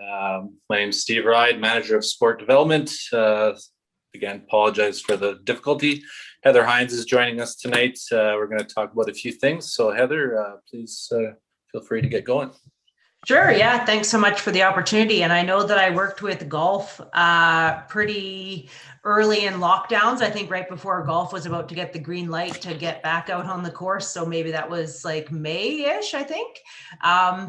My name is Steve Ride, Manager of Sport Development. Again, apologize for the difficulty. Heather Hynes is joining us tonight. We're going to talk about a few things. So Heather, please feel free to get going. Sure. Yeah. Thanks so much for the opportunity. And I know that I worked with golf pretty early in lockdowns. I think right before golf was about to get the green light to get back out on the course. So maybe that was like May-ish, I think.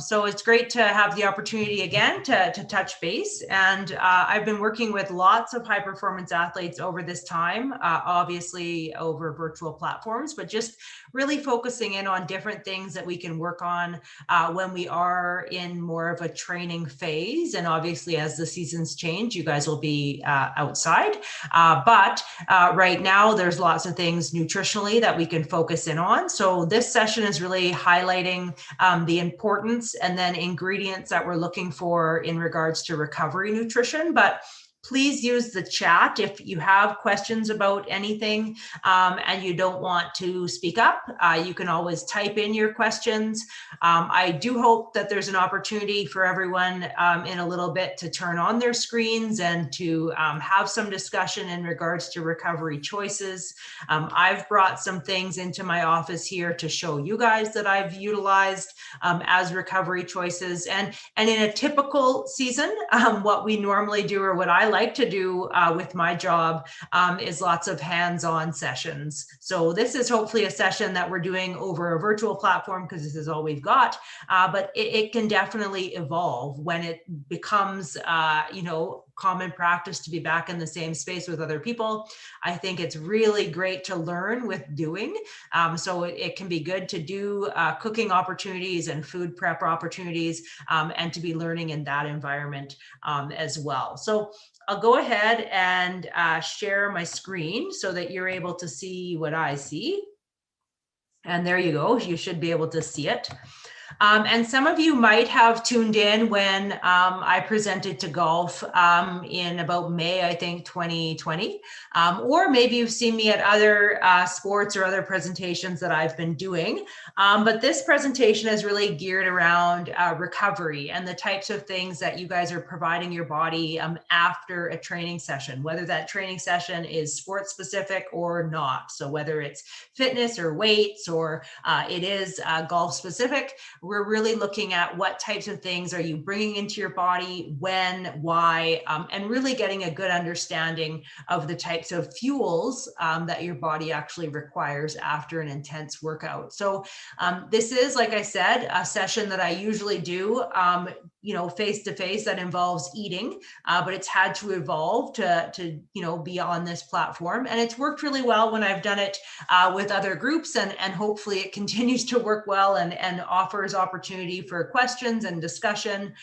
So it's great to have the opportunity again to touch base. And I've been working with lots of high performance athletes over this time, obviously over virtual platforms, but just really focusing in on different things that we can work on when we are in more of a training phase. And obviously as the seasons change, you guys will be outside. But right now there's lots of things nutritionally that we can focus in on. So this session is really highlighting the importance and then ingredients that we're looking for in regards to recovery nutrition. But please use the chat if you have questions about anything and you don't want to speak up. You can always type in your questions. I do hope that there's an opportunity for everyone in a little bit to turn on their screens and to have some discussion in regards to recovery choices. I've brought some things into my office here to show you guys that I've utilized as recovery choices. And in a typical season, what we normally do, or what I like to do with my job, is lots of hands-on sessions. So this is hopefully a session that we're doing over a virtual platform because this is all we've got, but it can definitely evolve when it becomes, common practice to be back in the same space with other people. I think it's really great to learn with doing. So it can be good to do cooking opportunities and food prep opportunities and to be learning in that environment as well. So I'll go ahead and share my screen so that you're able to see what I see. And there you go. You should be able to see it. And some of you might have tuned in when I presented to golf in about May, I think, 2020. Or maybe you've seen me at other sports or other presentations that I've been doing. But this presentation is really geared around recovery and the types of things that you guys are providing your body after a training session, whether that training session is sports specific or not. So whether it's fitness or weights or it is golf specific, we're really looking at what types of things are you bringing into your body, when, why, and really getting a good understanding of the types of fuels that your body actually requires after an intense workout. So this is, like I said, a session that I usually do face-to-face that involves eating, but it's had to evolve to be on this platform. And it's worked really well when I've done it with other groups, and hopefully it continues to work well and offers opportunity for questions and discussion.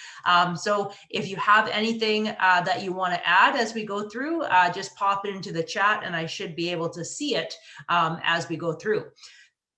So if you have anything that you want to add as we go through, just pop it into the chat and I should be able to see it as we go through.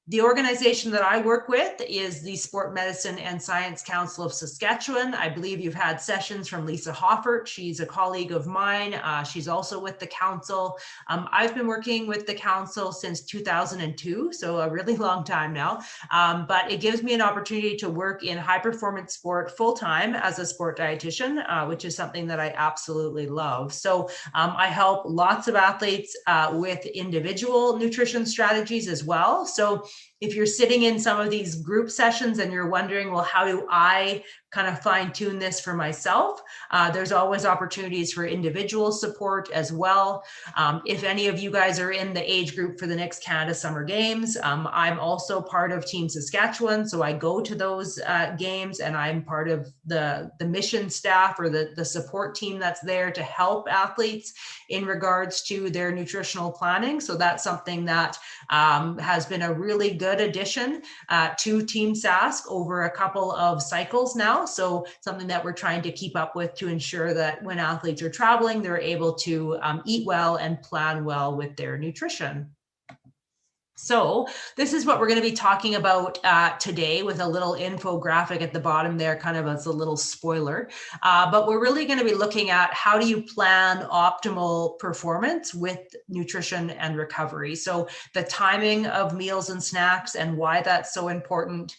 The organization that I work with is the Sport Medicine and Science Council of Saskatchewan. I believe you've had sessions from Lisa Hoffert. She's a colleague of mine. She's also with the council. I've been working with the council since 2002, so a really long time now. But it gives me an opportunity to work in high performance sport full-time as a sport dietitian, which is something that I absolutely love. So I help lots of athletes with individual nutrition strategies as well. So if you're sitting in some of these group sessions and you're wondering, well, how do I kind of fine tune this for myself? There's always opportunities for individual support as well. If any of you guys are in the age group for the next Canada Summer Games, I'm also part of Team Saskatchewan. So I go to those games and I'm part of the mission staff or the support team that's there to help athletes in regards to their nutritional planning. So that's something that has been a really good addition to Team Sask over a couple of cycles now. So something that we're trying to keep up with to ensure that when athletes are traveling, they're able to eat well and plan well with their nutrition. So this is what we're going to be talking about today, with a little infographic at the bottom there, kind of as a little spoiler. But we're really going to be looking at how do you plan optimal performance with nutrition and recovery. So the timing of meals and snacks and why that's so important,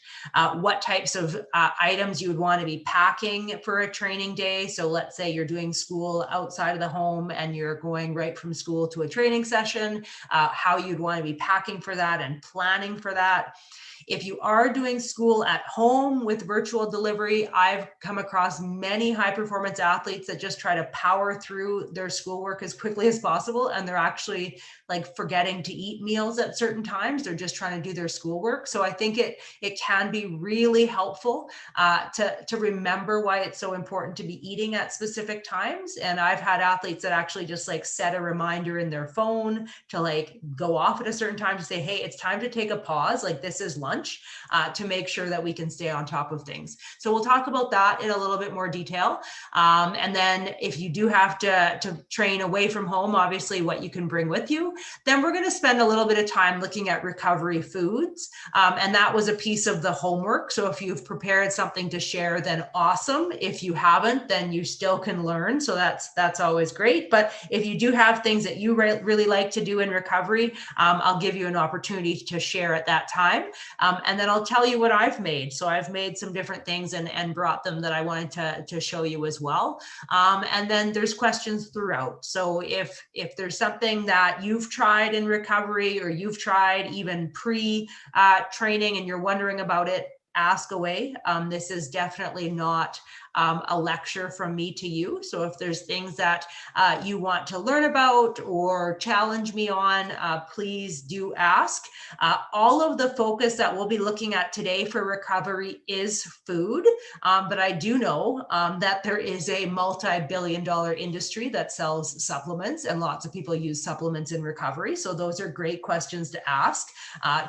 what types of items you would want to be packing for a training day. So let's say you're doing school outside of the home and you're going right from school to a training session, how you'd want to be packing for that and planning for that. If you are doing school at home with virtual delivery, I've come across many high performance athletes that just try to power through their schoolwork as quickly as possible. And they're actually like forgetting to eat meals at certain times. They're just trying to do their schoolwork. So I think it can be really helpful to remember why it's so important to be eating at specific times. And I've had athletes that actually just like set a reminder in their phone to like go off at a certain time to say, hey, it's time to take a pause. Like this is lunch. To make sure that we can stay on top of things. So we'll talk about that in a little bit more detail. And then if you do have to train away from home, obviously what you can bring with you. Then we're going to spend a little bit of time looking at recovery foods. And that was a piece of the homework. So if you've prepared something to share, then awesome. If you haven't, then you still can learn. So that's always great. But if you do have things that you really like to do in recovery, I'll give you an opportunity to share at that time. And then I'll tell you what I've made. So I've made some different things and brought them that I wanted to show you as well. And then there's questions throughout. So if there's something that you've tried in recovery or you've tried even pre-training and you're wondering about it, ask away. This is definitely not a lecture from me to you. So if there's things that you want to learn about or challenge me on, please do ask. All of the focus that we'll be looking at today for recovery is food. But I do know that there is a multi-billion-dollar industry that sells supplements, and lots of people use supplements in recovery. So those are great questions to ask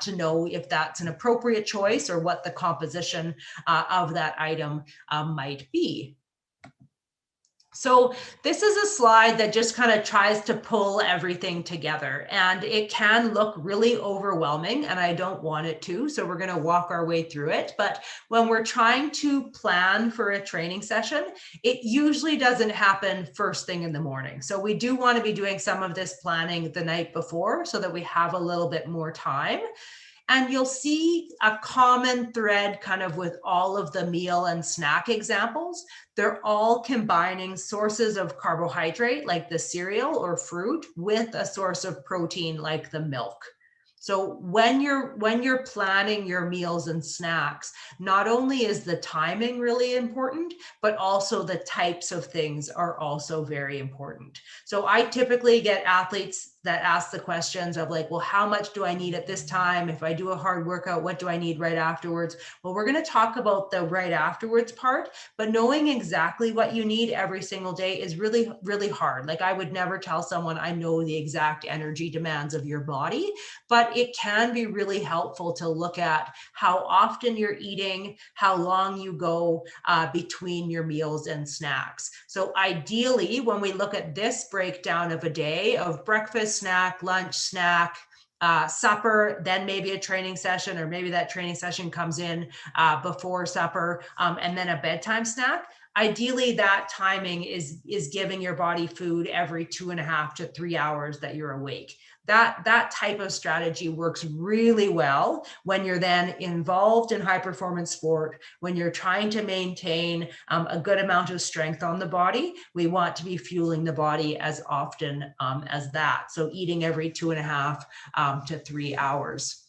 to know if that's an appropriate choice or what the composition of that item might be. So this is a slide that just kind of tries to pull everything together, and it can look really overwhelming, and I don't want it to. So we're going to walk our way through it. But when we're trying to plan for a training session, it usually doesn't happen first thing in the morning. So we do want to be doing some of this planning the night before so that we have a little bit more time. And you'll see a common thread kind of with all of the meal and snack examples. They're all combining sources of carbohydrate like the cereal or fruit with a source of protein like the milk. So when you're planning your meals and snacks, not only is the timing really important, but also the types of things are also very important. So I typically get athletes that ask the questions of like, well, how much do I need at this time? If I do a hard workout, what do I need right afterwards? Well, we're going to talk about the right afterwards part, but knowing exactly what you need every single day is really, really hard. Like I would never tell someone I know the exact energy demands of your body, but it can be really helpful to look at how often you're eating, how long you go between your meals and snacks. So ideally, when we look at this breakdown of a day of breakfast, snack, lunch, snack, supper, then maybe a training session, or maybe that training session comes in before supper, and then a bedtime snack. Ideally, that timing is giving your body food every 2.5 to 3 hours that you're awake. That type of strategy works really well when you're then involved in high performance sport, when you're trying to maintain a good amount of strength on the body. We want to be fueling the body as often as that. So eating every 2.5 to 3 hours.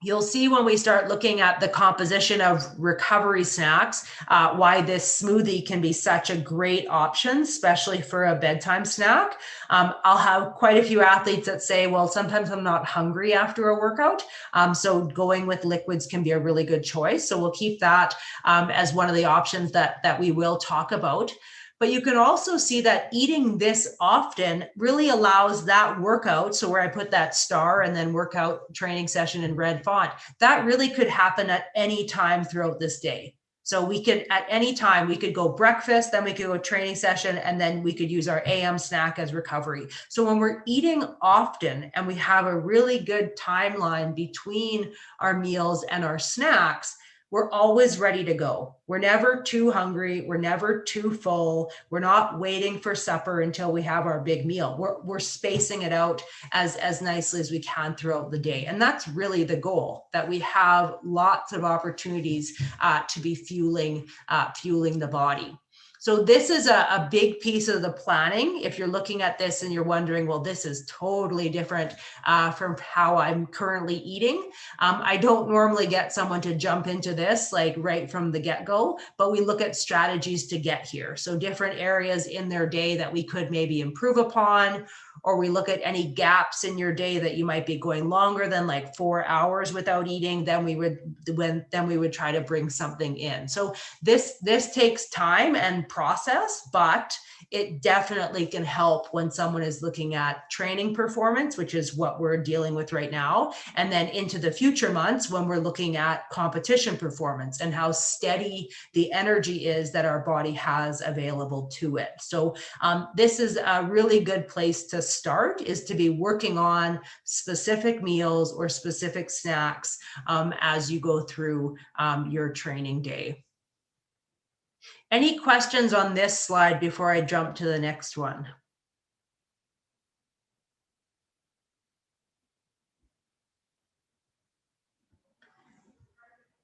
You'll see when we start looking at the composition of recovery snacks, why this smoothie can be such a great option, especially for a bedtime snack. I'll have quite a few athletes that say, well, sometimes I'm not hungry after a workout. So going with liquids can be a really good choice. So we'll keep that as one of the options that we will talk about. But you can also see that eating this often really allows that workout. So where I put that star and then workout training session in red font, that really could happen at any time throughout this day. So we could, at any time, we could go breakfast, then we could go training session, and then we could use our AM snack as recovery. So when we're eating often and we have a really good timeline between our meals and our snacks, we're always ready to go. We're never too hungry. We're never too full. We're not waiting for supper until we have our big meal. We're spacing it out as nicely as we can throughout the day. And that's really the goal, that we have lots of opportunities to be fueling the body. So this is a big piece of the planning. If you're looking at this and you're wondering, well, this is totally different from how I'm currently eating. I don't normally get someone to jump into this like right from the get-go, but we look at strategies to get here. So different areas in their day that we could maybe improve upon, or we look at any gaps in your day that you might be going longer than like 4 hours without eating, then we would try to bring something in. So this takes time and process, but it definitely can help when someone is looking at training performance, which is what we're dealing with right now, and then into the future months when we're looking at competition performance and how steady the energy is that our body has available to it. So this is a really good place to start, is to be working on specific meals or specific snacks as you go through your training day. Any questions on this slide before I jump to the next one?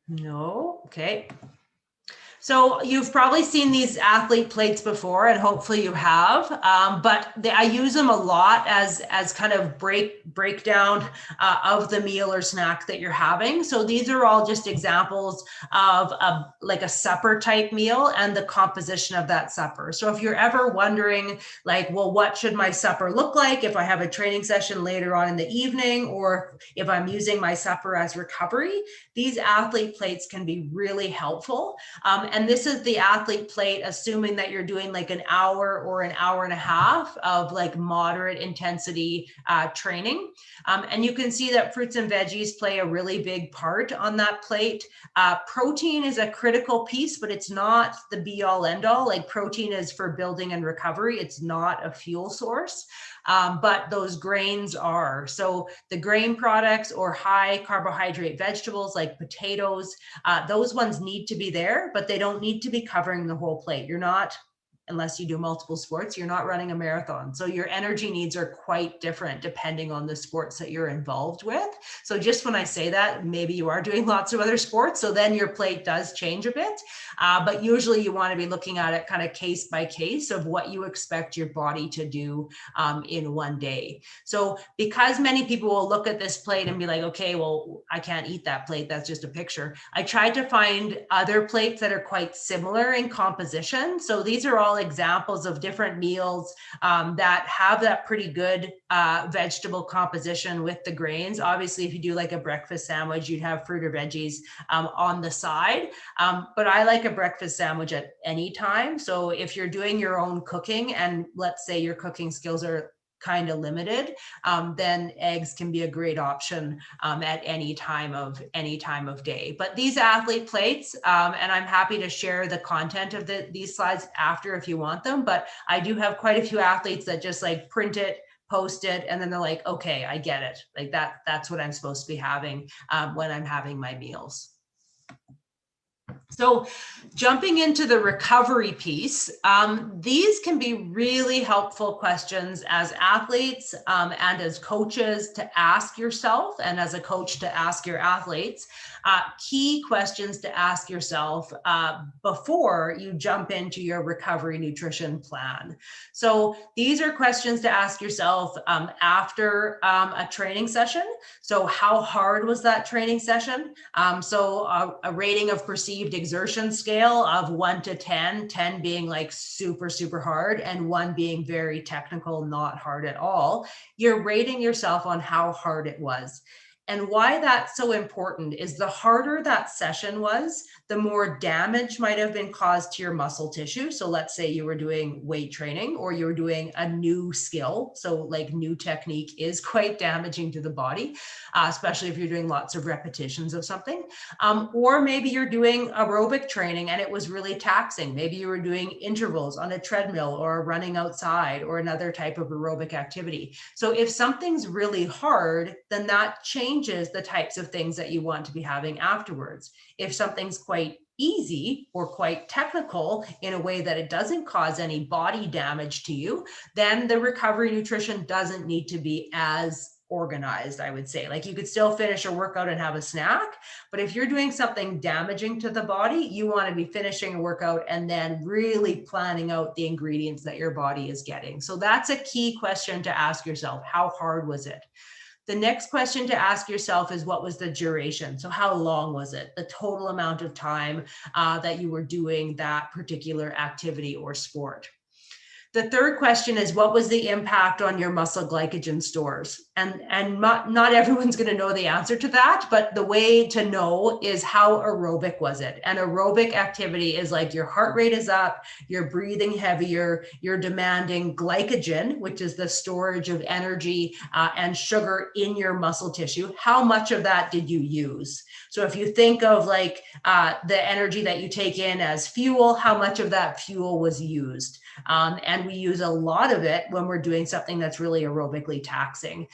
No? Okay. So you've probably seen these athlete plates before, and hopefully you have, but I use them a lot as kind of breakdown of the meal or snack that you're having. So these are all just examples of like a supper type meal and the composition of that supper. So if you're ever wondering like, well, what should my supper look like if I have a training session later on in the evening, or if I'm using my supper as recovery, these athlete plates can be really helpful. And this is the athlete plate, assuming that you're doing like an hour or an hour and a half of like moderate intensity training. And you can see that fruits and veggies play a really big part on that plate. Protein is a critical piece, but it's not the be all end all. Like protein is for building and recovery. It's not a fuel source. But those grains are. So the grain products or high carbohydrate vegetables like potatoes, those ones need to be there, but they don't need to be covering the whole plate. You're not, unless you do multiple sports, you're not running a marathon. So your energy needs are quite different depending on the sports that you're involved with. So just when I say that, maybe you are doing lots of other sports, so then your plate does change a bit. But usually you want to be looking at it kind of case by case of what you expect your body to do in one day. So because many people will look at this plate and be like, okay, well, I can't eat that plate. That's just a picture. I tried to find other plates that are quite similar in composition. So these are all examples of different meals that have that pretty good vegetable composition with the grains. Obviously, if you do like a breakfast sandwich, you'd have fruit or veggies on the side. But I like a breakfast sandwich at any time. So if you're doing your own cooking and let's say your cooking skills are kind of limited, then eggs can be a great option at any time of day. But these athlete plates, and I'm happy to share the content of these slides after if you want them, but I do have quite a few athletes that just like print it, post it, and then they're like, okay, I get it. Like that's what I'm supposed to be having when I'm having my meals. So jumping into the recovery piece, these can be really helpful questions as athletes and as coaches to ask yourself, and as a coach to ask your athletes. Key questions to ask yourself before you jump into your recovery nutrition plan. So these are questions to ask yourself after a training session. So how hard was that training session? So a rating of perceived exertion scale of 1 to 10, 10 being like super, super hard and 1 being very technical, not hard at all. You're rating yourself on how hard it was. And why that's so important is the harder that session was, the more damage might have been caused to your muscle tissue. So let's say you were doing weight training or you were doing a new skill. So like new technique is quite damaging to the body, especially if you're doing lots of repetitions of something. Or maybe you're doing aerobic training and it was really taxing. Maybe you were doing intervals on a treadmill or running outside or another type of aerobic activity. So if something's really hard, then that changes the types of things that you want to be having afterwards. If something's quite easy or quite technical in a way that it doesn't cause any body damage to you, then the recovery nutrition doesn't need to be as organized, I would say. Like you could still finish a workout and have a snack, but if you're doing something damaging to the body, you want to be finishing a workout and then really planning out the ingredients that your body is getting. So that's a key question to ask yourself. How hard was it? The next question to ask yourself is, what was the duration? So how long was it? The total amount of time that you were doing that particular activity or sport. The third question is, what was the impact on your muscle glycogen stores? And not everyone's going to know the answer to that, but the way to know is how aerobic was it? And aerobic activity is like your heart rate is up, you're breathing heavier, you're demanding glycogen, which is the storage of energy and sugar in your muscle tissue. How much of that did you use? So if you think of like the energy that you take in as fuel, how much of that fuel was used? And we use a lot of it when we're doing something that's really aerobically taxing.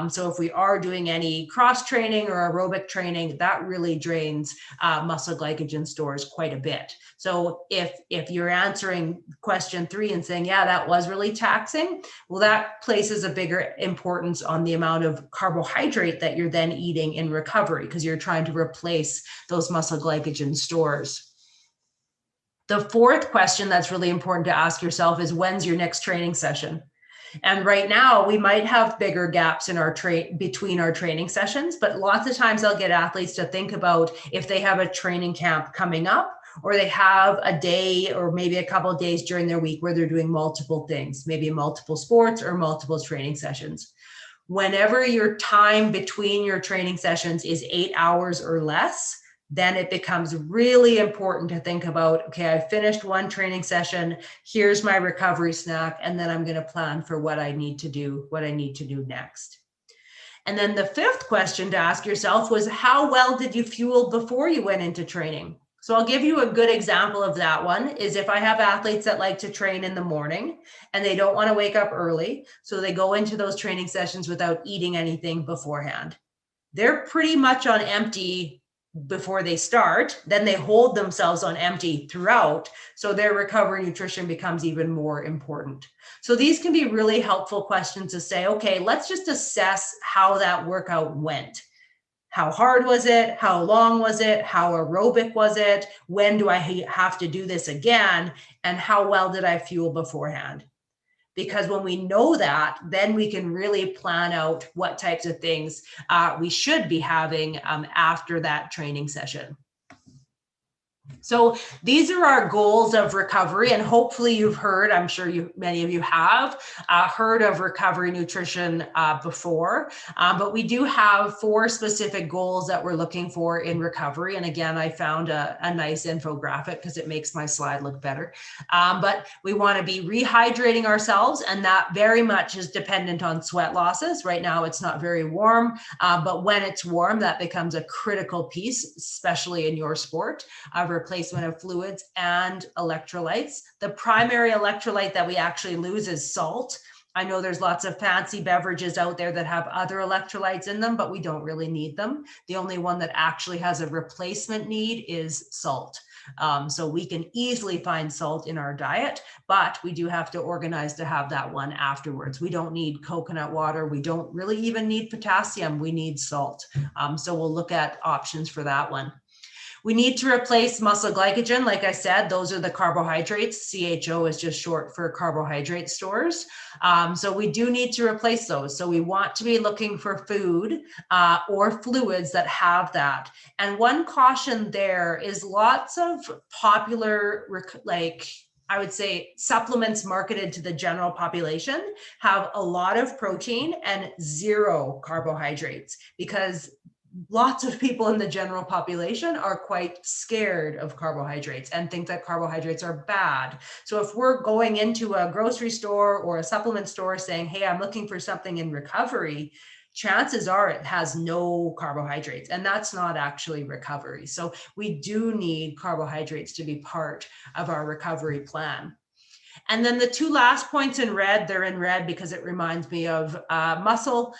So if we are doing any cross training or aerobic training, that really drains muscle glycogen stores quite a bit. So if you're answering question 3 and saying, yeah, that was really taxing, well, that places a bigger importance on the amount of carbohydrate that you're then eating in recovery, because you're trying to replace those muscle glycogen stores. The fourth question that's really important to ask yourself is, when's your next training session? And right now we might have bigger gaps in our between our training sessions, but lots of times I'll get athletes to think about if they have a training camp coming up, or they have a day or maybe a couple of days during their week where they're doing multiple things, maybe multiple sports or multiple training sessions. Whenever your time between your training sessions is 8 hours or less, then it becomes really important to think about, okay, I finished one training session, here's my recovery snack, and then I'm going to plan for what I need to do next. And then the fifth question to ask yourself was, how well did you fuel before you went into training? So I'll give you a good example of that one is if I have athletes that like to train in the morning and they don't want to wake up early, so they go into those training sessions without eating anything beforehand. They're pretty much on empty before they start, then they hold themselves on empty throughout. So their recovery nutrition becomes even more important. So these can be really helpful questions to say, okay, let's just assess how that workout went. How hard was it? How long was it? How aerobic was it? When do I have to do this again? And how well did I fuel beforehand? Because when we know that, then we can really plan out what types of things we should be having after that training session. So these are our goals of recovery, and hopefully you've heard, I'm sure many of you have heard of recovery nutrition before, but we do have 4 specific goals that we're looking for in recovery. And again, I found a nice infographic because it makes my slide look better. But we want to be rehydrating ourselves, and that very much is dependent on sweat losses. Right now it's not very warm, but when it's warm, that becomes a critical piece, especially in your sport. Replacement of fluids and electrolytes. The primary electrolyte that we actually lose is salt. I know there's lots of fancy beverages out there that have other electrolytes in them, but we don't really need them. The only one that actually has a replacement need is salt. So we can easily find salt in our diet, but we do have to organize to have that one afterwards. We don't need coconut water. We don't really even need potassium. We need salt. So we'll look at options for that one. We need to replace muscle glycogen. Like I said, those are the carbohydrates. CHO is just short for carbohydrate stores. So we do need to replace those. So we want to be looking for food or fluids that have that. And one caution there is lots of popular, I would say, supplements marketed to the general population have a lot of protein and 0 carbohydrates, because lots of people in the general population are quite scared of carbohydrates and think that carbohydrates are bad. So if we're going into a grocery store or a supplement store saying, hey, I'm looking for something in recovery, chances are it has no carbohydrates, and that's not actually recovery. So we do need carbohydrates to be part of our recovery plan. And then the two last points in red, they're in red because it reminds me of muscle.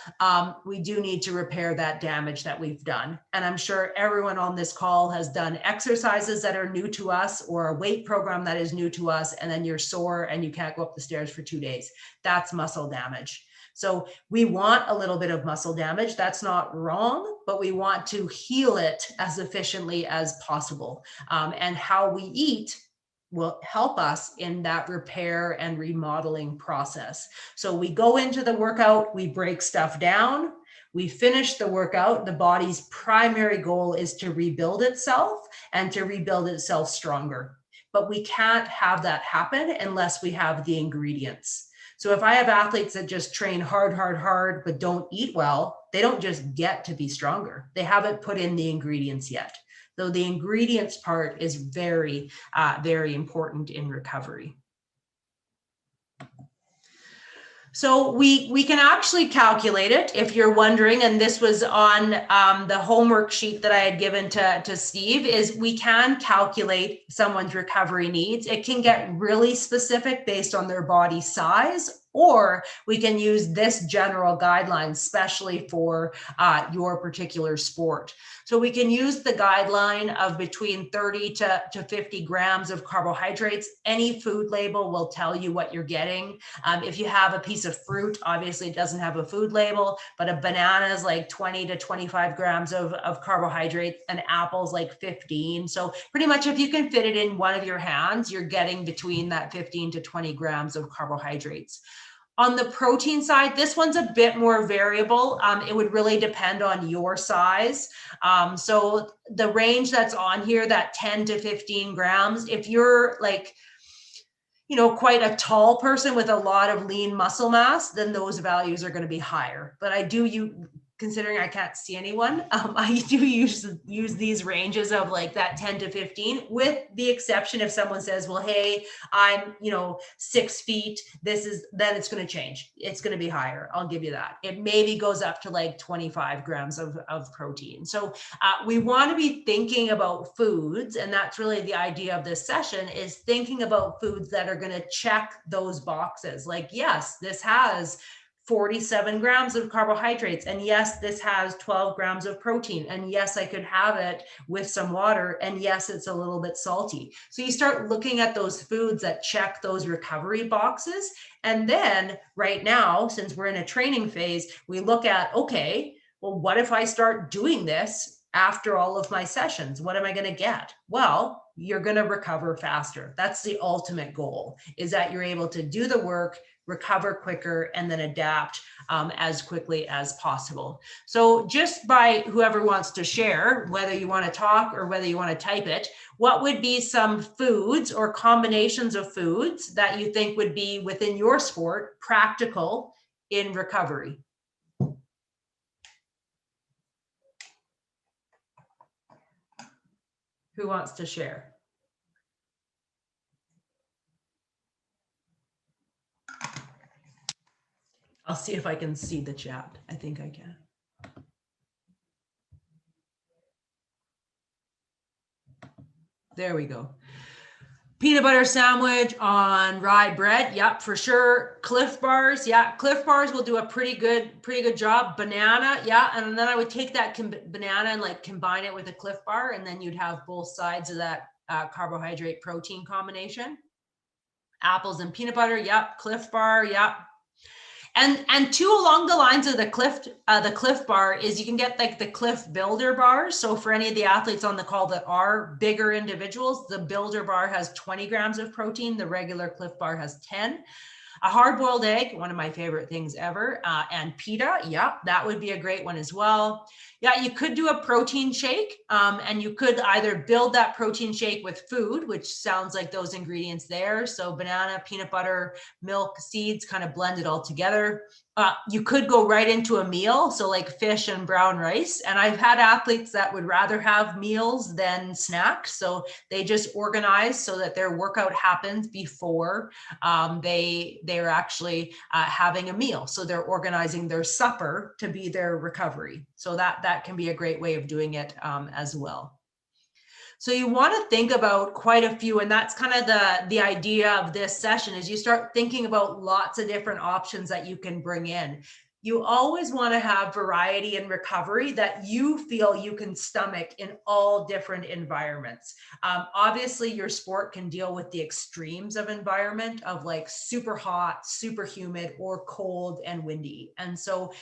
We do need to repair that damage that we've done. And I'm sure everyone on this call has done exercises that are new to us or a weight program that is new to us, and then you're sore and you can't go up the stairs for 2 days. That's muscle damage. So we want a little bit of muscle damage. That's not wrong, but we want to heal it as efficiently as possible. And how we eat will help us in that repair and remodeling process. So we go into the workout, we break stuff down, we finish the workout. The body's primary goal is to rebuild itself and to rebuild itself stronger. But we can't have that happen unless we have the ingredients. So if I have athletes that just train hard, but don't eat well, they don't just get to be stronger. They haven't put in the ingredients yet. So the ingredients part is very, very important in recovery. So we can actually calculate it if you're wondering, and this was on the homework sheet that I had given to Steve, is we can calculate someone's recovery needs. It can get really specific based on their body size, or we can use this general guideline, especially for your particular sport. So we can use the guideline of between 30 to 50 grams of carbohydrates. Any food label will tell you what you're getting. If you have a piece of fruit, obviously it doesn't have a food label, but a banana is like 20 to 25 grams of carbohydrates, and apples like 15. So pretty much if you can fit it in one of your hands, you're getting between that 15 to 20 grams of carbohydrates. On the protein side, this one's a bit more variable. It would really depend on your size. So the range that's on here, that 10 to 15 grams, if you're like, quite a tall person with a lot of lean muscle mass, then those values are going to be higher. But considering I can't see anyone, I do use these ranges of like that 10 to 15, with the exception if someone says, well, hey, I'm, 6 feet, then it's going to change. It's going to be higher. I'll give you that. It maybe goes up to like 25 grams of protein. So we want to be thinking about foods, and that's really the idea of this session, is thinking about foods that are going to check those boxes. Like, yes, this has 47 grams of carbohydrates. And yes, this has 12 grams of protein. And yes, I could have it with some water. And yes, it's a little bit salty. So you start looking at those foods that check those recovery boxes. And then right now, since we're in a training phase, we look at, okay, well, what if I start doing this after all of my sessions? What am I going to get? Well, you're going to recover faster. That's the ultimate goal, is that you're able to do the work, recover quicker, and then adapt as quickly as possible. So just by whoever wants to share, whether you want to talk or whether you want to type it, what would be some foods or combinations of foods that you think would be within your sport practical in recovery? Who wants to share? I'll see if I can see the chat. I think I can. There we go. Peanut butter sandwich on rye bread. Yep, for sure. Cliff Bars. Yeah, Cliff Bars will do a pretty good job. Banana. Yeah, and then I would take that banana and like combine it with a Cliff Bar, and then you'd have both sides of that carbohydrate protein combination. Apples and peanut butter. Yep. Cliff Bar. Yep. And two along the lines of the Cliff Bar is you can get like the Cliff Builder bars. So for any of the athletes on the call that are bigger individuals, the Builder bar has 20 grams of protein. The regular Cliff Bar has 10. A hard-boiled egg, one of my favorite things ever, and pita, yeah, that would be a great one as well. Yeah, you could do a protein shake, and you could either build that protein shake with food, which sounds like those ingredients there. So banana, peanut butter, milk, seeds, kind of blend it all together. You could go right into a meal, so like fish and brown rice. And I've had athletes that would rather have meals than snacks. So they just organize so that their workout happens before they're actually having a meal. So they're organizing their supper to be their recovery. So that can be a great way of doing it as well. So you want to think about quite a few, and that's kind of the idea of this session, is you start thinking about lots of different options that you can bring in. You always want to have variety in recovery that you feel you can stomach in all different environments. Obviously, your sport can deal with the extremes of environment of like super hot, super humid, or cold and windy. And so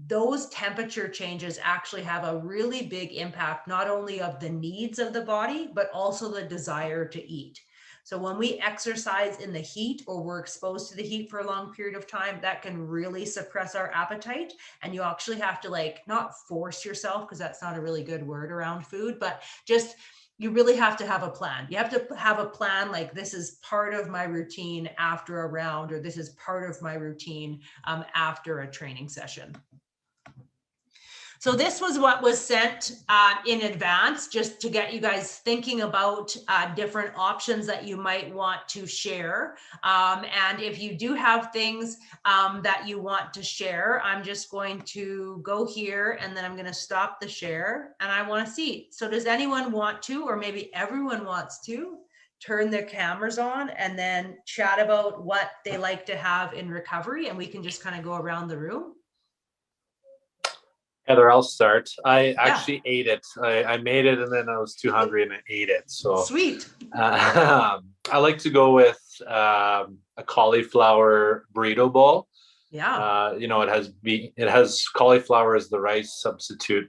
those temperature changes actually have a really big impact, not only of the needs of the body, but also the desire to eat. So when we exercise in the heat or we're exposed to the heat for a long period of time, that can really suppress our appetite. And you actually have to like not force yourself, because that's not a really good word around food, but just you really have to have a plan. You have to have a plan like this is part of my routine after a round, or this is part of my routine after a training session. So this was what was sent in advance, just to get you guys thinking about different options that you might want to share. And if you do have things that you want to share, I'm just going to go here and then I'm going to stop the share and I want to see. So does anyone want to, or maybe everyone wants to, turn their cameras on and then chat about what they like to have in recovery, and we can just kind of go around the room? Heather, I'll start. I actually ate it. I made it and then I was too hungry and I ate it. So sweet. I like to go with a cauliflower burrito bowl. Yeah. It has cauliflower as the rice substitute.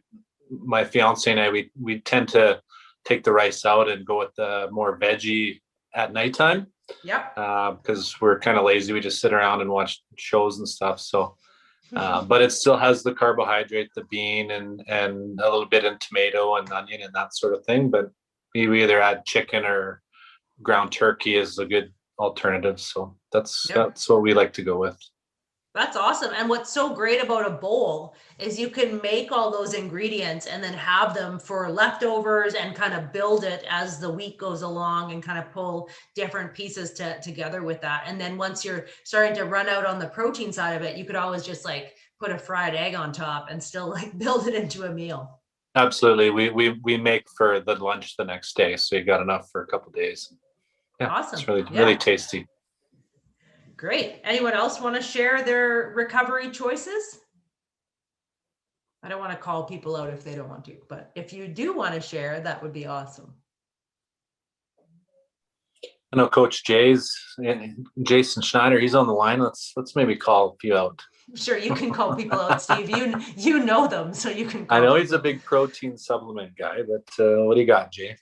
My fiance and I, we tend to take the rice out and go with the more veggie at nighttime. Yep. Because we're kind of lazy. We just sit around and watch shows and stuff. So but it still has the carbohydrate, the bean, and a little bit in tomato and onion and that sort of thing. But we either add chicken or ground turkey is a good alternative. So that's what we like to go with. That's awesome. And what's so great about a bowl is you can make all those ingredients and then have them for leftovers and kind of build it as the week goes along and kind of pull different pieces together with that. And then once you're starting to run out on the protein side of it, you could always just like put a fried egg on top and still like build it into a meal. Absolutely. We make for the lunch the next day. So you got enough for a couple of days. Yeah, awesome. It's really tasty. Great. Anyone else want to share their recovery choices? I don't want to call people out if they don't want to, but if you do want to share, that would be awesome. I know Coach Jason Schneider, he's on the line. Let's maybe call a few out. Sure, you can call people out, Steve. You know them, so you can call I know he's a big protein supplement guy, but what do you got, Jay?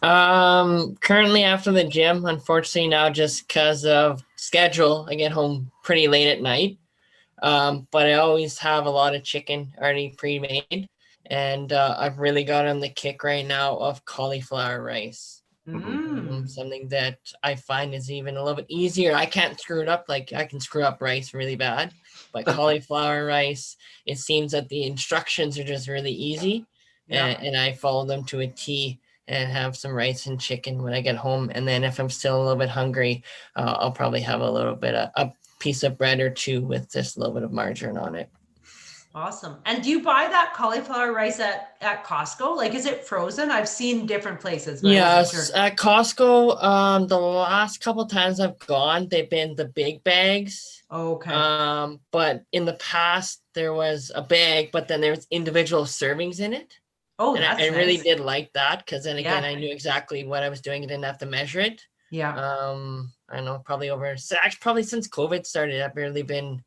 Currently after the gym, unfortunately now just because of schedule, I get home pretty late at night. But I always have a lot of chicken already pre-made, and I've really got on the kick right now of cauliflower rice. Something that I find is even a little bit easier. I can't screw it up. Like I can screw up rice really bad, but cauliflower rice, it seems that the instructions are just really easy, and I follow them to a T. And have some rice and chicken when I get home. And then if I'm still a little bit hungry, I'll probably have a little bit of a piece of bread or two with just a little bit of margarine on it. Awesome. And do you buy that cauliflower rice at Costco? Like, is it frozen? I've seen different places. Yes, at Costco, the last couple times I've gone, they've been the big bags. Okay. But in the past, there was a bag, but then there's individual servings in it. Oh, and that's I really nice. did like that because then again, I knew exactly what I was doing. I didn't have to measure it. Yeah. I know probably since COVID started, I've really been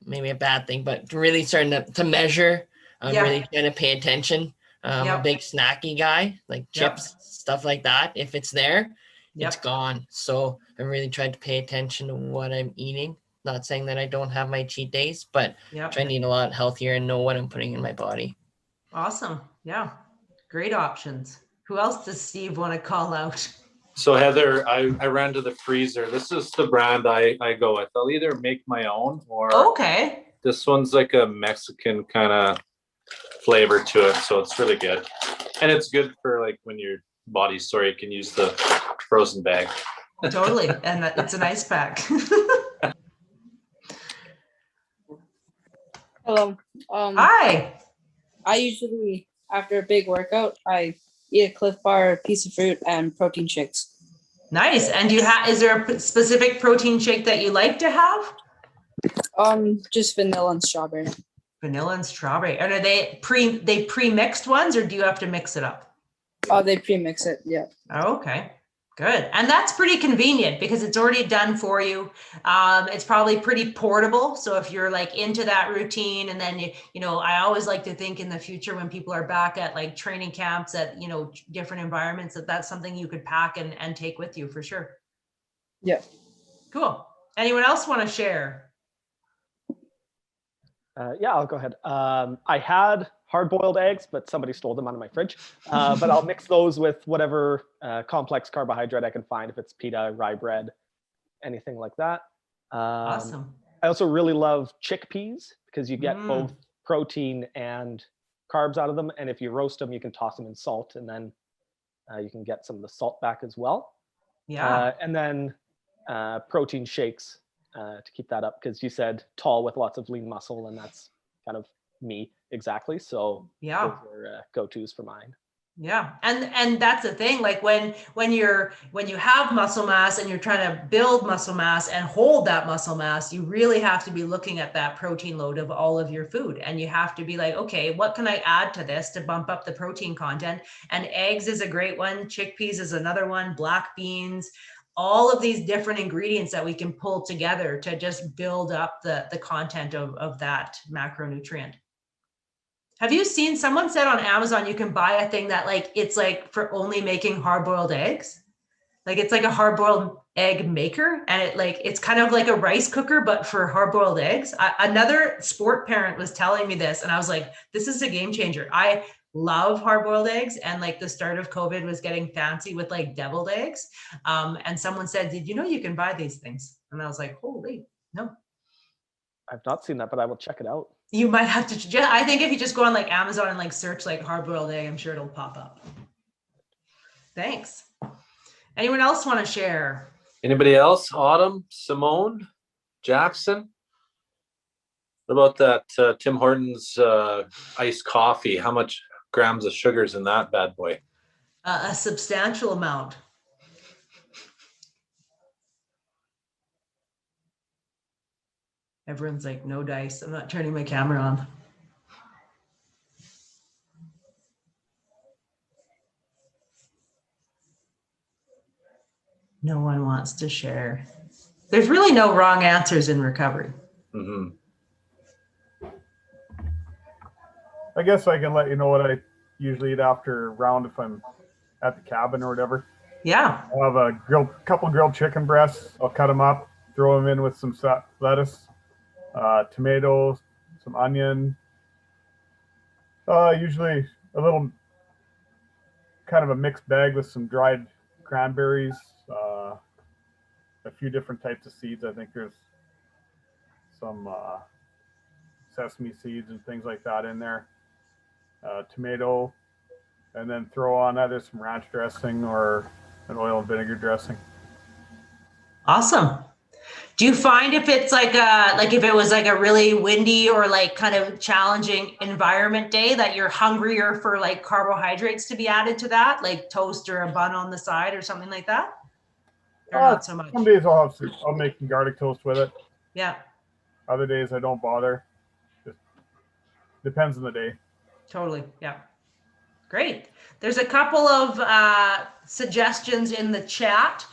maybe a bad thing, but really starting to measure. I'm really trying to pay attention. I'm a big snacky guy, like chips, stuff like that. If it's there, it's gone. So I really tried to pay attention to what I'm eating. Not saying that I don't have my cheat days, but trying to eat a lot healthier and know what I'm putting in my body. Awesome. Yeah. Great options. Who else does Steve want to call out? So Heather, I ran to the freezer. This is the brand I go with. I'll either make my own or Okay. this one's like a Mexican kind of flavor to it. So it's really good. And it's good for like when your body's sore, you can use the frozen bag. Totally. And it's an ice pack. Hello. Hi. I usually, after a big workout, I eat a Cliff Bar, a piece of fruit, and protein shakes. Nice. And is there a specific protein shake that you like to have? Just vanilla and strawberry. Vanilla and strawberry. And are they pre-mixed ones, or do you have to mix it up? Oh, they pre-mix it. Yeah. Oh, okay. Good. And that's pretty convenient because it's already done for you. It's probably pretty portable. So if you're like into that routine, and then, I always like to think in the future when people are back at like training camps at, different environments, that's something you could pack and take with you for sure. Yeah. Cool. Anyone else want to share? Yeah, I'll go ahead. I had hard-boiled eggs, but somebody stole them out of my fridge. But I'll mix those with whatever complex carbohydrate I can find, if it's pita, rye bread, anything like that. Awesome. I also really love chickpeas because you get both protein and carbs out of them. And if you roast them, you can toss them in salt, and then you can get some of the salt back as well. Yeah. And then protein shakes to keep that up, because you said tall with lots of lean muscle, and that's kind of me exactly. So yeah, those are go-tos for mine. Yeah. And that's the thing, like when you have muscle mass and you're trying to build muscle mass and hold that muscle mass, you really have to be looking at that protein load of all of your food. And you have to be like, okay, what can I add to this to bump up the protein content? And eggs is a great one. Chickpeas is another one. Black beans, all of these different ingredients that we can pull together to just build up the content of that macronutrient. Have you seen, someone said on Amazon, you can buy a thing that like, it's like for only making hard-boiled eggs. Like it's like a hard-boiled egg maker, and it's kind of like a rice cooker, but for hard-boiled eggs. Another sport parent was telling me this, and I was like, this is a game changer. I love hard-boiled eggs, and like the start of COVID was getting fancy with like deviled eggs. And someone said, did you know you can buy these things? And I was like, holy, no. I've not seen that, but I will check it out. You might have to, I think if you just go on like Amazon and like search like hard-boiled egg, I'm sure it'll pop up. Thanks. Anyone else want to share? Anybody else? Autumn, Simone, Jackson? What about that Tim Hortons iced coffee? How much grams of sugar's in that bad boy? A substantial amount. Everyone's like, no dice. I'm not turning my camera on. No one wants to share. There's really no wrong answers in recovery. Mm-hmm. I guess I can let you know what I usually eat after a round if I'm at the cabin or whatever. Yeah. I'll have a couple grilled chicken breasts. I'll cut them up, throw them in with some lettuce, tomatoes, some onion. Usually a little kind of a mixed bag with some dried cranberries, a few different types of seeds. I think there's some sesame seeds and things like that in there. Tomato, and then throw on either some ranch dressing or an oil and vinegar dressing. Awesome. Do you find if it's like if it was like a really windy or like kind of challenging environment day that you're hungrier for like carbohydrates to be added to that, like toast or a bun on the side or something like that? Or not so much? Some days I'll make some garlic toast with it. Yeah. Other days I don't bother. Just depends on the day. Totally. Yeah. Great. There's a couple of suggestions in the chat.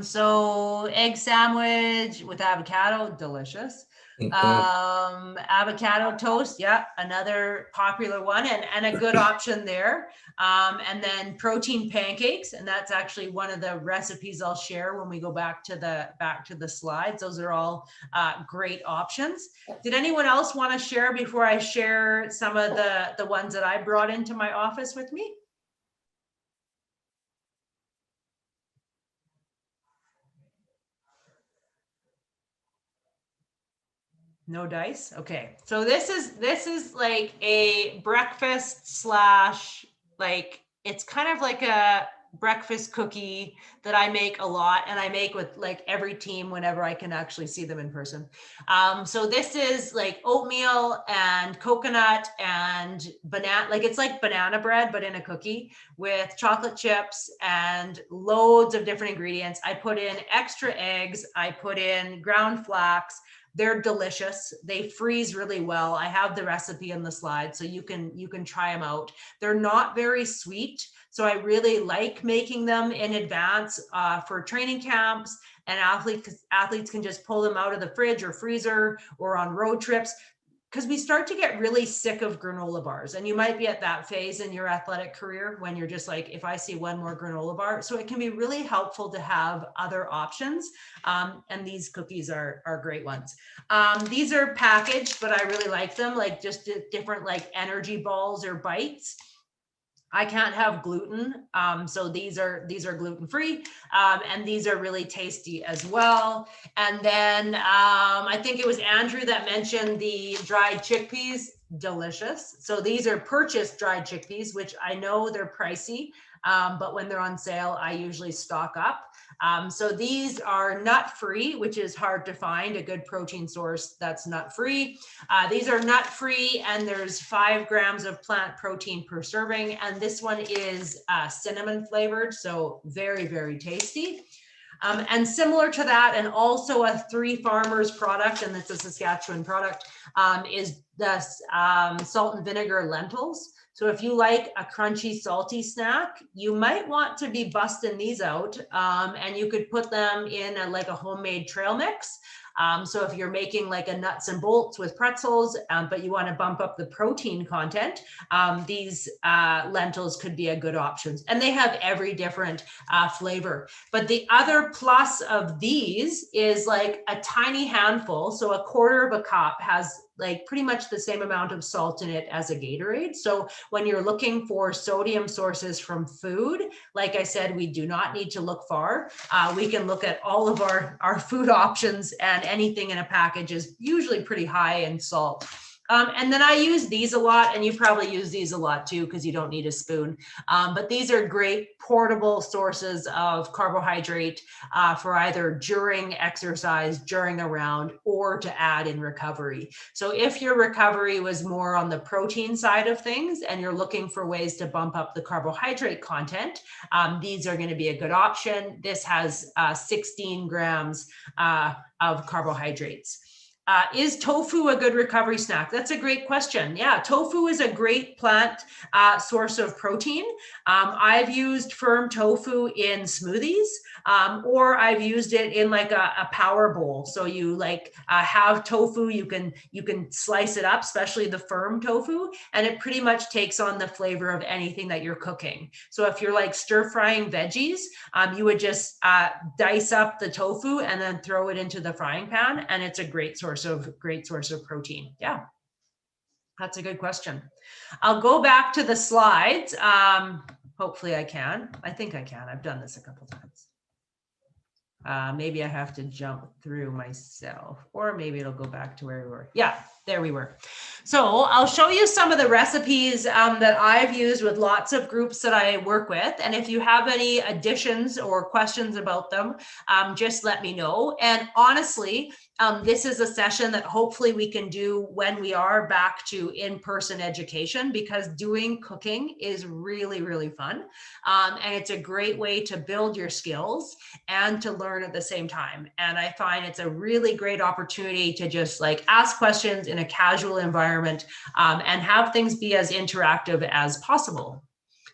So egg sandwich with avocado, delicious. Avocado toast, yeah, another popular one and a good option there. And then protein pancakes, and that's actually one of the recipes I'll share when we go back to the slides. Those are all great options. Did anyone else want to share before I share some of the ones that I brought into my office with me? No dice. Okay. So this is like a breakfast slash, like, it's kind of like a breakfast cookie that I make a lot, and I make with like every team whenever I can actually see them in person. So this is like oatmeal and coconut and banana, like it's like banana bread, but in a cookie with chocolate chips and loads of different ingredients. I put in extra eggs. I put in ground flax. They're delicious. They freeze really well. I have the recipe in the slide, so you can try them out. They're not very sweet, so I really like making them in advance for training camps, and athletes can just pull them out of the fridge or freezer or on road trips, because we start to get really sick of granola bars. And you might be at that phase in your athletic career when you're just like, if I see one more granola bar. So it can be really helpful to have other options. And these cookies are great ones. These are packaged, but I really like them, like just different like energy balls or bites. I can't have gluten, so these are gluten-free, and these are really tasty as well. And then I think it was Andrew that mentioned the dried chickpeas, delicious. So these are purchased dried chickpeas, which I know they're pricey, but when they're on sale, I usually stock up. So these are nut-free, which is hard to find a good protein source that's nut-free. These are nut-free, and there's 5 grams of plant protein per serving. And this one is cinnamon flavored, so very, very tasty. And similar to that, and also a 3 Farmers product, and it's a Saskatchewan product, is the salt and vinegar lentils. So if you like a crunchy, salty snack, you might want to be busting these out, and you could put them in like a homemade trail mix. So if you're making like a nuts and bolts with pretzels, but you want to bump up the protein content, these lentils could be a good option. And they have every different flavor. But the other plus of these is like a tiny handful. So a quarter of a cup has like pretty much the same amount of salt in it as a Gatorade. So when you're looking for sodium sources from food, like I said, we do not need to look far. We can look at all of our food options, and anything in a package is usually pretty high in salt. And then I use these a lot, and you probably use these a lot too, because you don't need a spoon. But these are great portable sources of carbohydrate for either during exercise, during a round, or to add in recovery. So if your recovery was more on the protein side of things and you're looking for ways to bump up the carbohydrate content, these are going to be a good option. This has 16 grams of carbohydrates. Is tofu a good recovery snack? That's a great question. Yeah, tofu is a great plant source of protein. I've used firm tofu in smoothies, or I've used it in like a power bowl. So you like have tofu, you can slice it up, especially the firm tofu, and it pretty much takes on the flavor of anything that you're cooking. So if you're like stir frying veggies, you would just dice up the tofu and then throw it into the frying pan, and it's a great source of protein. Yeah, that's a good question. I'll go back to the slides. Hopefully I can. I think I can. I've done this a couple times. Maybe I have to jump through myself, or maybe it'll go back to where we were. Yeah, there we were. So I'll show you some of the recipes that I've used with lots of groups that I work with. And if you have any additions or questions about them, just let me know. And honestly, this is a session that hopefully we can do when we are back to in-person education, because doing cooking is really, really fun. And it's a great way to build your skills and to learn at the same time. And I find it's a really great opportunity to just like ask questions in a casual environment, and have things be as interactive as possible.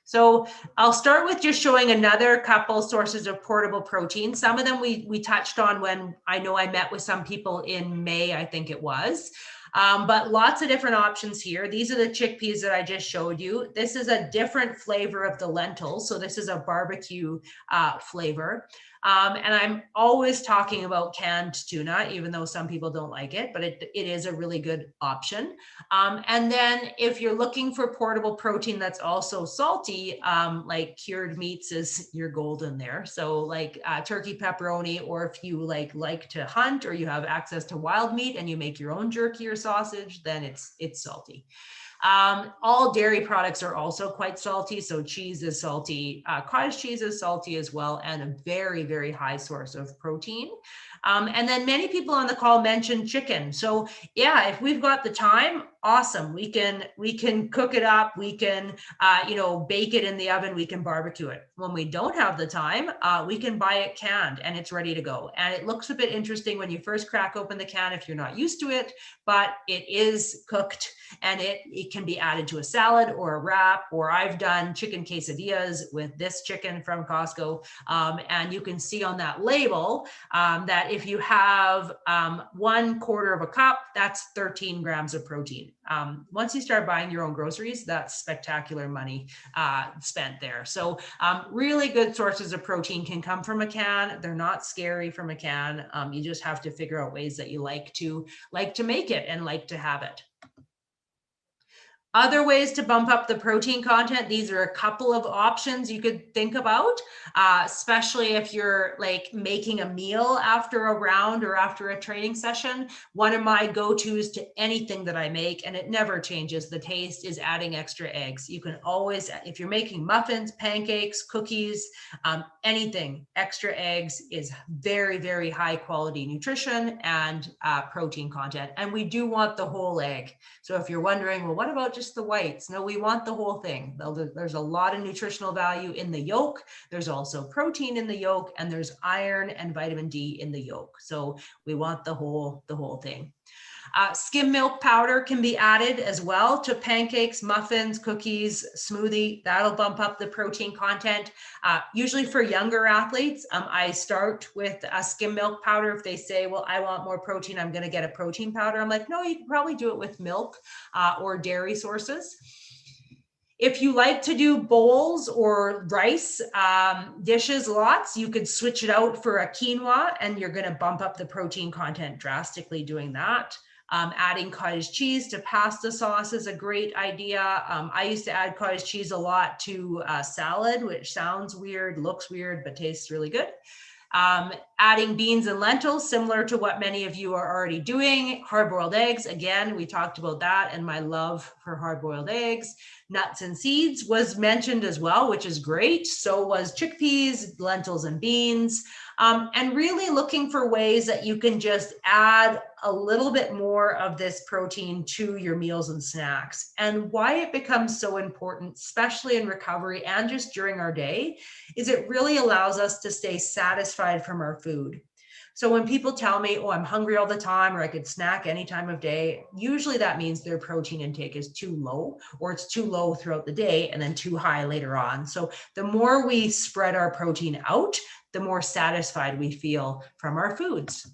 So I'll start with just showing another couple sources of portable protein. Some of them we touched on when I know I met with some people in May, I think it was. But lots of different options here. These are the chickpeas that I just showed you. This is a different flavor of the lentils. So this is a barbecue flavor. And I'm always talking about canned tuna, even though some people don't like it, but it is a really good option. And then if you're looking for portable protein that's also salty, like cured meats is your golden there. So like turkey pepperoni, or if you like to hunt or you have access to wild meat and you make your own jerky or sausage, then it's salty. All dairy products are also quite salty. So cheese is salty, cottage cheese is salty as well, and a very, very high source of protein. And then many people on the call mentioned chicken. So yeah, if we've got the time, awesome. We can cook it up. We can, bake it in the oven. We can barbecue it. When we don't have the time, we can buy it canned and it's ready to go. And it looks a bit interesting when you first crack open the can if you're not used to it, but it is cooked and it can be added to a salad or a wrap, or I've done chicken quesadillas with this chicken from Costco. And you can see on that label that if you have 1/4 of a cup, that's 13 grams of protein. Once you start buying your own groceries, that's spectacular money spent there. So really good sources of protein can come from a can. They're not scary from a can. You just have to figure out ways that you like to make it and like to have it. Other ways to bump up the protein content, these are a couple of options you could think about, especially if you're like making a meal after a round or after a training session. One of my go-tos to anything that I make, and it never changes the taste, is adding extra eggs. You can always, if you're making muffins, pancakes, cookies, anything, extra eggs is very, very high quality nutrition and protein content. And we do want the whole egg. So if you're wondering, well, what about just the whites? No, we want the whole thing. There's a lot of nutritional value in the yolk. There's also protein in the yolk, and there's iron and vitamin D in the yolk. So we want the whole thing. Skim milk powder can be added as well to pancakes, muffins, cookies, smoothie. That'll bump up the protein content. Usually for younger athletes, I start with a skim milk powder. If they say, well, I want more protein, I'm going to get a protein powder. I'm like, no, you can probably do it with milk or dairy sources. If you like to do bowls or rice dishes lots, you could switch it out for a quinoa, and you're going to bump up the protein content drastically doing that. Adding cottage cheese to pasta sauce is a great idea. I used to add cottage cheese a lot to salad, which sounds weird, looks weird, but tastes really good. Adding beans and lentils, similar to what many of you are already doing. Hard-boiled eggs, again, we talked about that and my love for hard-boiled eggs. Nuts and seeds was mentioned as well, which is great. So was chickpeas, lentils and beans. And really looking for ways that you can just add a little bit more of this protein to your meals and snacks. And why it becomes so important, especially in recovery and just during our day, is it really allows us to stay satisfied from our food. So when people tell me, oh, I'm hungry all the time, or I could snack any time of day, usually that means their protein intake is too low, or it's too low throughout the day and then too high later on. So the more we spread our protein out, the more satisfied we feel from our foods.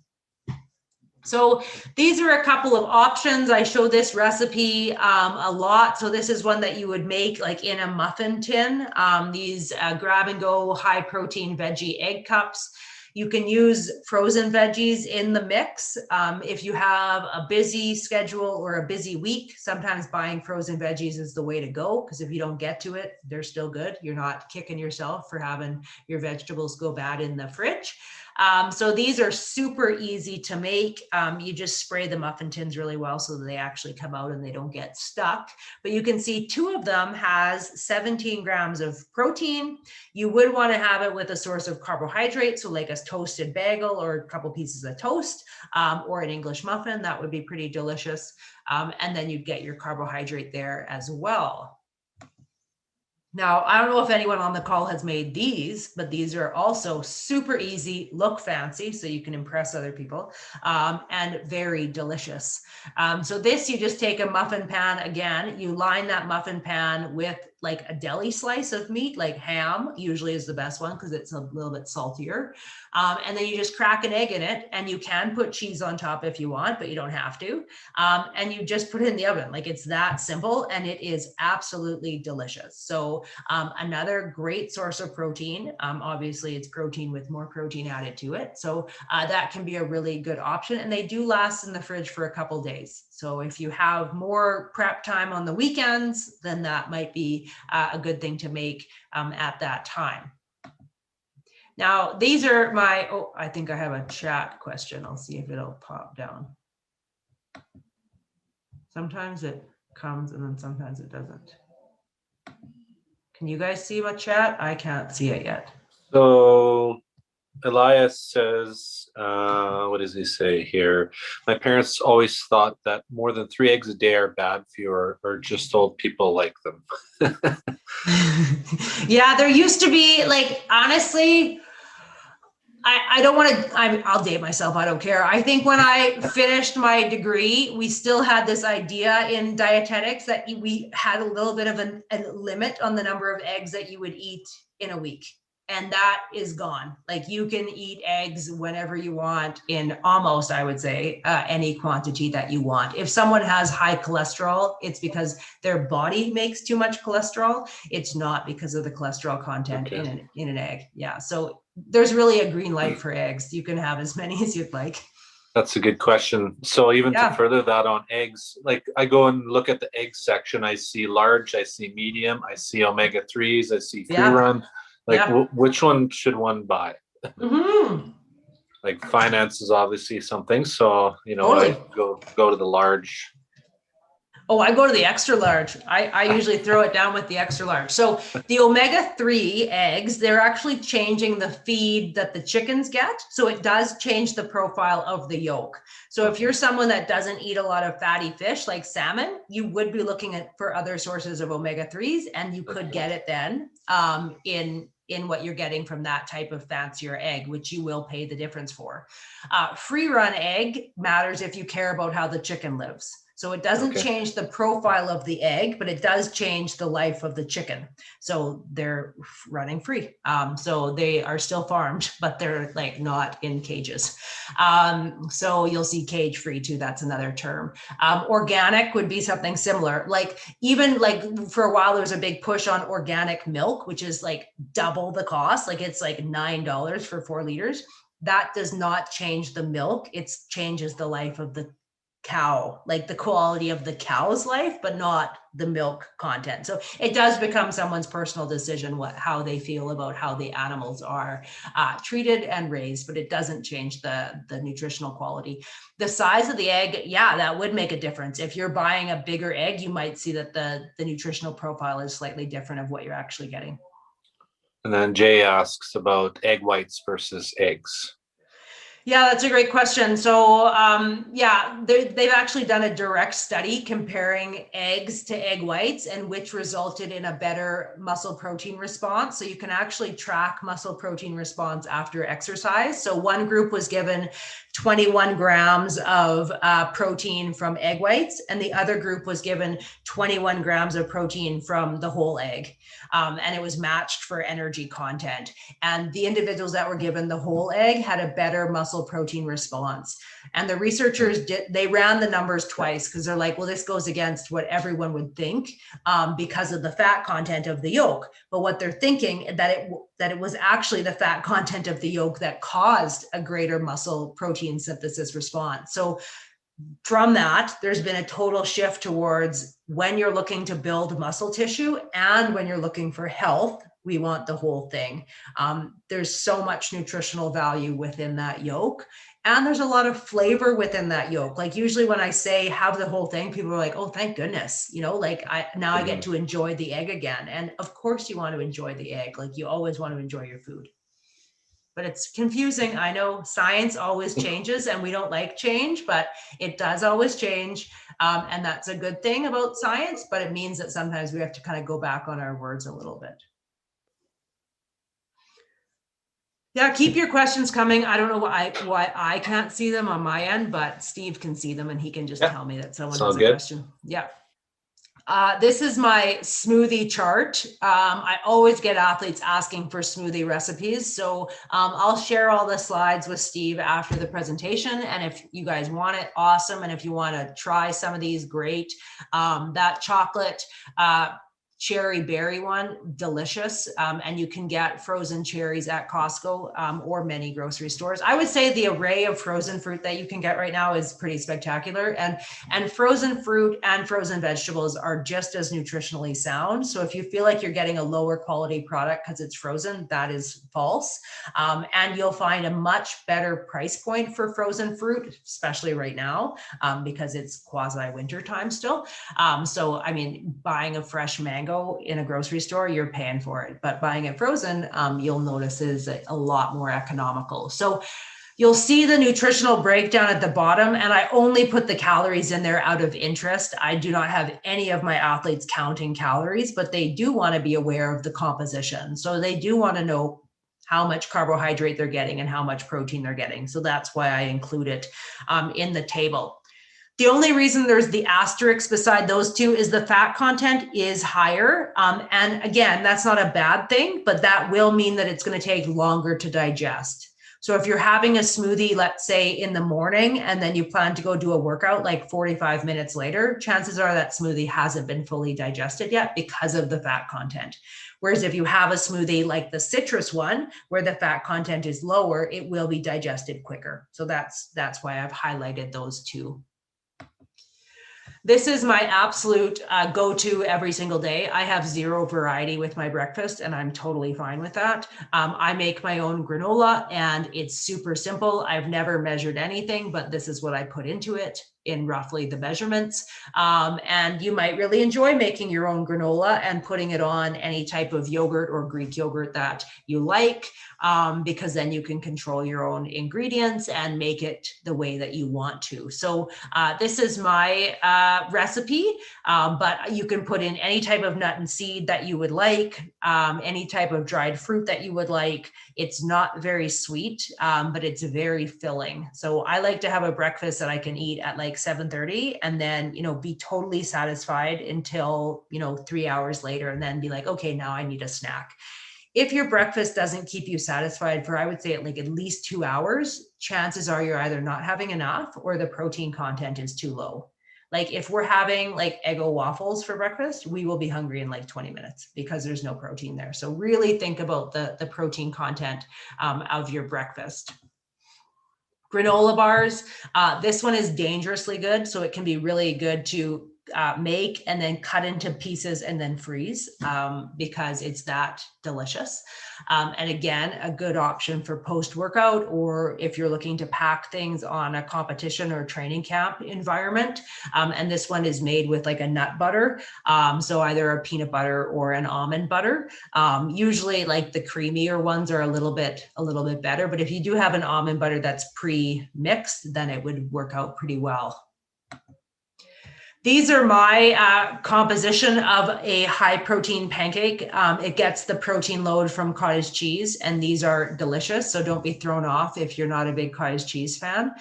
So these are a couple of options. I show this recipe a lot. So this is one that you would make like in a muffin tin. These grab and go high protein veggie egg cups. You can use frozen veggies in the mix. If you have a busy schedule or a busy week, sometimes buying frozen veggies is the way to go, because if you don't get to it, they're still good. You're not kicking yourself for having your vegetables go bad in the fridge. So these are super easy to make. You just spray the muffin tins really well so that they actually come out and they don't get stuck. But you can see 2 of them has 17 grams of protein. You would want to have it with a source of carbohydrate, so like a toasted bagel or a couple pieces of toast, or an English muffin. That would be pretty delicious. And then you'd get your carbohydrate there as well. Now, I don't know if anyone on the call has made these, but these are also super easy, look fancy, so you can impress other people, and very delicious. So this, you just take a muffin pan, again, you line that muffin pan with like a deli slice of meat, like ham usually is the best one because it's a little bit saltier. And then you just crack an egg in it, and you can put cheese on top if you want, but you don't have to. And you just put it in the oven. Like, it's that simple, and it is absolutely delicious. So another great source of protein. Obviously it's protein with more protein added to it. So that can be a really good option, and they do last in the fridge for a couple days. So if you have more prep time on the weekends, then that might be a good thing to make at that time. Now, these are my, oh, I think I have a chat question. I'll see if it'll pop down. Sometimes it comes and then sometimes it doesn't. Can you guys see my chat? I can't see it yet. So Elias says, what does he say here? My parents always thought that more than 3 eggs a day are bad for you, or just told people like them. Yeah, there used to be, like, honestly, I don't want to, I'll date myself. I don't care. I think when I finished my degree, we still had this idea in dietetics that we had a little bit of a limit on the number of eggs that you would eat in a week. And that is gone. Like, you can eat eggs whenever you want in almost, I would say, any quantity that you want. If someone has high cholesterol, it's because their body makes too much cholesterol. It's not because of the cholesterol content in an egg. Yeah. So there's really a green light for eggs. You can have as many as you'd like. That's a good question. So even to further that on eggs, like, I go and look at the egg section, I see large, I see medium, I see omega-3s, I see free run. Like, which one should one buy? Like, finance is obviously something. So, you know, I go to the large. Oh, I go to the extra large. I usually throw it down with the extra large. So the omega-3 eggs, they're actually changing the feed that the chickens get. So it does change the profile of the yolk. So if you're someone that doesn't eat a lot of fatty fish like salmon, you would be looking for other sources of omega-3s, and you could get it then in what you're getting from that type of fancier egg, which you will pay the difference for. Free run egg matters if you care about how the chicken lives. So it doesn't change the profile of the egg, but it does change the life of the chicken. So they're running free. So they are still farmed, but they're like not in cages. So you'll see cage free too. That's another term. Organic would be something similar. Like, even like for a while, there was a big push on organic milk, which is like double the cost. Like, it's like $9 for 4 liters. That does not change the milk. It changes the life of the cow, like the quality of the cow's life, but not the milk content. So it does become someone's personal decision how they feel about how the animals are treated and raised, but it doesn't change the nutritional quality. The size of the egg, yeah, that would make a difference. If you're buying a bigger egg, you might see that the nutritional profile is slightly different of what you're actually getting. And then Jay asks about egg whites versus eggs. Yeah, that's a great question. So they've actually done a direct study comparing eggs to egg whites, and which resulted in a better muscle protein response. So you can actually track muscle protein response after exercise. So one group was given 21 grams of protein from egg whites, and the other group was given 21 grams of protein from the whole egg. And it was matched for energy content. And the individuals that were given the whole egg had a better muscle protein response. And the researchers they ran the numbers twice, because they're like, well, this goes against what everyone would think because of the fat content of the yolk. But what they're thinking that it was actually the fat content of the yolk that caused a greater muscle protein synthesis response. So from that, there's been a total shift towards when you're looking to build muscle tissue and when you're looking for health, we want the whole thing. There's so much nutritional value within that yolk. And there's a lot of flavor within that yolk. Like, usually when I say have the whole thing, people are like, oh, thank goodness, you know, like I get to enjoy the egg again. And of course you want to enjoy the egg. Like, you always want to enjoy your food. But it's confusing. I know science always changes and we don't like change, but it does always change. And that's a good thing about science, but it means that sometimes we have to kind of go back on our words a little bit. Yeah, keep your questions coming. I don't know why I can't see them on my end, but Steve can see them and he can just tell me that someone has a question. Yeah. This is my smoothie chart. I always get athletes asking for smoothie recipes. So I'll share all the slides with Steve after the presentation. And if you guys want it, awesome. And if you want to try some of these, great. That chocolate cherry berry one, delicious. And you can get frozen cherries at Costco or many grocery stores. I would say the array of frozen fruit that you can get right now is pretty spectacular. And frozen fruit and frozen vegetables are just as nutritionally sound. So if you feel like you're getting a lower quality product because it's frozen, that is false. And you'll find a much better price point for frozen fruit, especially right now, because it's quasi winter time still. So, I mean, buying a fresh mango in a grocery store, you're paying for it, but buying it frozen, you'll notice is a lot more economical. So you'll see the nutritional breakdown at the bottom, and I only put the calories in there out of interest. I do not have any of my athletes counting calories, but they do want to be aware of the composition. So they do want to know how much carbohydrate they're getting and how much protein they're getting. So that's why I include it in the table. The only reason there's the asterisk beside those two is the fat content is higher. And again, that's not a bad thing, but that will mean that it's going to take longer to digest. So if you're having a smoothie, let's say in the morning, and then you plan to go do a workout like 45 minutes later, chances are that smoothie hasn't been fully digested yet because of the fat content. Whereas if you have a smoothie like the citrus one, where the fat content is lower, it will be digested quicker. So that's why I've highlighted those two. This is my absolute go-to every single day. I have zero variety with my breakfast, and I'm totally fine with that. I make my own granola, and it's super simple. I've never measured anything, but this is what I put into it in roughly the measurements. And you might really enjoy making your own granola and putting it on any type of yogurt or Greek yogurt that you like, because then you can control your own ingredients and make it the way that you want to. So this is my recipe, but you can put in any type of nut and seed that you would like, any type of dried fruit that you would like. It's not very sweet, but it's very filling. So I like to have a breakfast that I can eat at like 7:30 and then, be totally satisfied until, 3 hours later, and then be like, okay, now I need a snack. If your breakfast doesn't keep you satisfied for, I would say, at least 2 hours, chances are you're either not having enough or the protein content is too low. Like if we're having like Eggo waffles for breakfast, we will be hungry in like 20 minutes because there's no protein there. So really think about the protein content of your breakfast. Granola bars, this one is dangerously good. So it can be really good to make and then cut into pieces and then freeze because it's that delicious. And again, a good option for post-workout, or if you're looking to pack things on a competition or training camp environment. And this one is made with like a nut butter. So either a peanut butter or an almond butter. Usually like the creamier ones are a little bit better, but if you do have an almond butter that's pre-mixed, then it would work out pretty well. These are my composition of a high protein pancake. It gets the protein load from cottage cheese, and these are delicious. So don't be thrown off if you're not a big cottage cheese fan.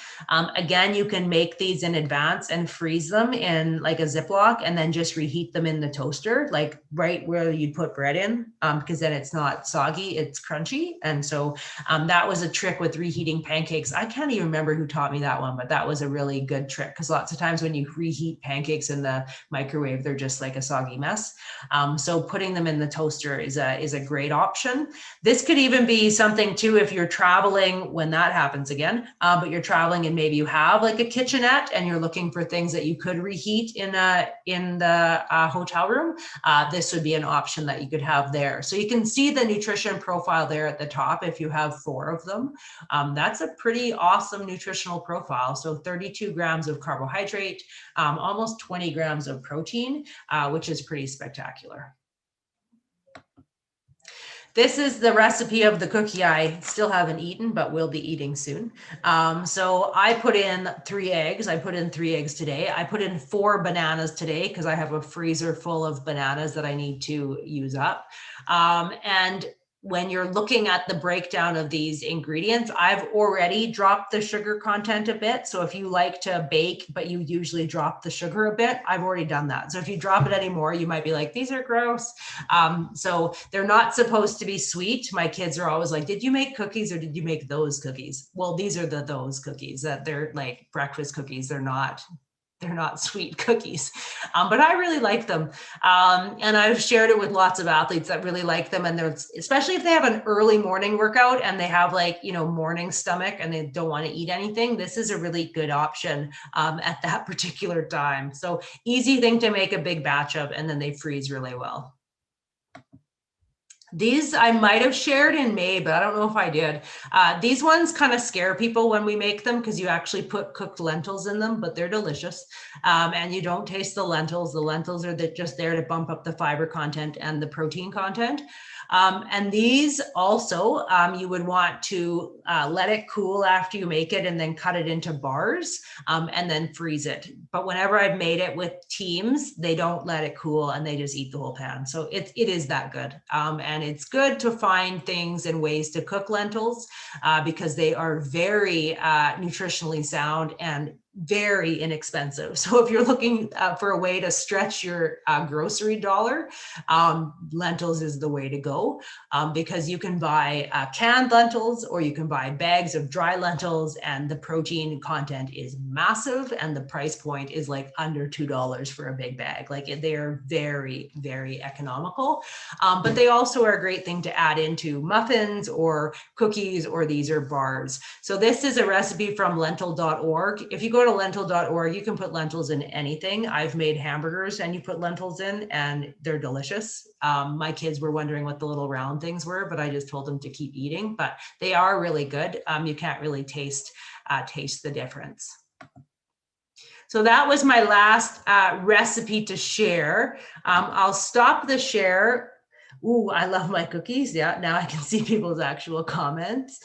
Again, you can make these in advance and freeze them in like a Ziploc and then just reheat them in the toaster, like right where you put bread in, because then it's not soggy, it's crunchy. And so that was a trick with reheating pancakes. I can't even remember who taught me that one, but that was a really good trick because lots of times when you reheat pancakes in the microwave, they're just like a soggy mess. So putting them in the toaster is a great option. This could even be something too if you're traveling, when that happens again, but you're traveling and maybe you have like a kitchenette and you're looking for things that you could reheat in the hotel room. This would be an option that you could have there. So you can see the nutrition profile there at the top if you have 4 of them. That's a pretty awesome nutritional profile. So 32 grams of carbohydrate, almost 20 grams of protein, which is pretty spectacular. This is the recipe of the cookie I still haven't eaten, but will be eating soon. So I put in 3 eggs. I put in 3 eggs today. I put in 4 bananas today because I have a freezer full of bananas that I need to use up. And when you're looking at the breakdown of these ingredients, I've already dropped the sugar content a bit. So if you like to bake, but you usually drop the sugar a bit, I've already done that. So if you drop it anymore, you might be like, these are gross. So they're not supposed to be sweet. My kids are always like, did you make cookies or did you make those cookies? Well, these are those cookies that they're like breakfast cookies. They're not sweet cookies, but I really like them. And I've shared it with lots of athletes that really like them. And they're, especially if they have an early morning workout and they have like, morning stomach and they don't want to eat anything, this is a really good option at that particular time. So easy thing to make a big batch of, and then they freeze really well. These I might have shared in May, but I don't know if I did. These ones kind of scare people when we make them because you actually put cooked lentils in them, but they're delicious. And you don't taste the lentils. The lentils are just there to bump up the fiber content and the protein content. And these also, you would want to let it cool after you make it and then cut it into bars and then freeze it. But whenever I've made it with teams, they don't let it cool and they just eat the whole pan. So it is that good. And it's good to find things and ways to cook lentils because they are very nutritionally sound and very inexpensive. So if you're looking for a way to stretch your grocery dollar, lentils is the way to go because you can buy canned lentils or you can buy bags of dry lentils and the protein content is massive and the price point is like under $2 for a big bag. Like they are very, very economical, but they also are a great thing to add into muffins or cookies, or these are bars. So this is a recipe from lentil.org. If you go to lentil.org, you can put lentils in anything. I've made hamburgers and you put lentils in and they're delicious. My kids were wondering what the little round things were, but I just told them to keep eating, but they are really good. You can't really taste the difference. So that was my last recipe to share. I'll stop the share. Ooh, I love my cookies. Yeah, now I can see people's actual comments.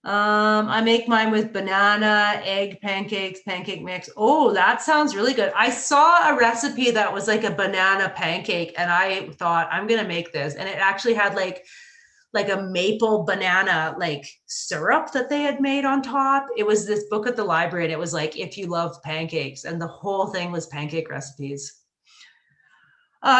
I make mine with banana, egg pancakes, pancake mix. Oh, that sounds really good. I saw a recipe that was like a banana pancake and I thought I'm going to make this. And it actually had like a maple banana, like syrup that they had made on top. It was this book at the library and it was like, if you love pancakes, and the whole thing was pancake recipes.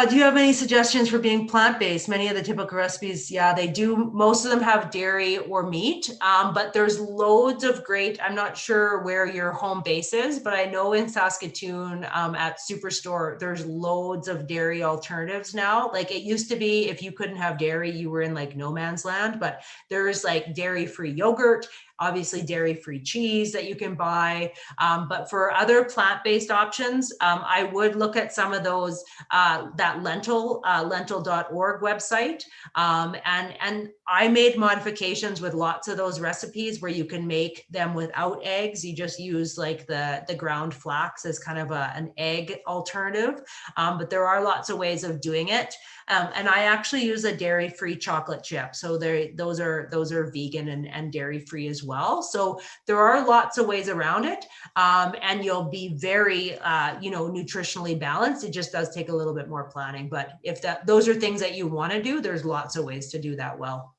Do you have any suggestions for being plant-based? Many of the typical recipes, yeah, they do. Most of them have dairy or meat, but there's loads of great, I'm not sure where your home base is, but I know in Saskatoon at Superstore, there's loads of dairy alternatives now. Like it used to be, if you couldn't have dairy, you were in like no man's land, but there's like dairy-free yogurt, obviously dairy-free cheese that you can buy. But for other plant-based options, I would look at some of those, that lentil.org website. And I made modifications with lots of those recipes where you can make them without eggs. You just use like the ground flax as kind of an egg alternative. But there are lots of ways of doing it. And I actually use a dairy-free chocolate chip. So those are vegan and dairy-free as well. So there are lots of ways around it. And you'll be very, nutritionally balanced. It just does take a little bit more planning. But if those are things that you want to do, there's lots of ways to do that well.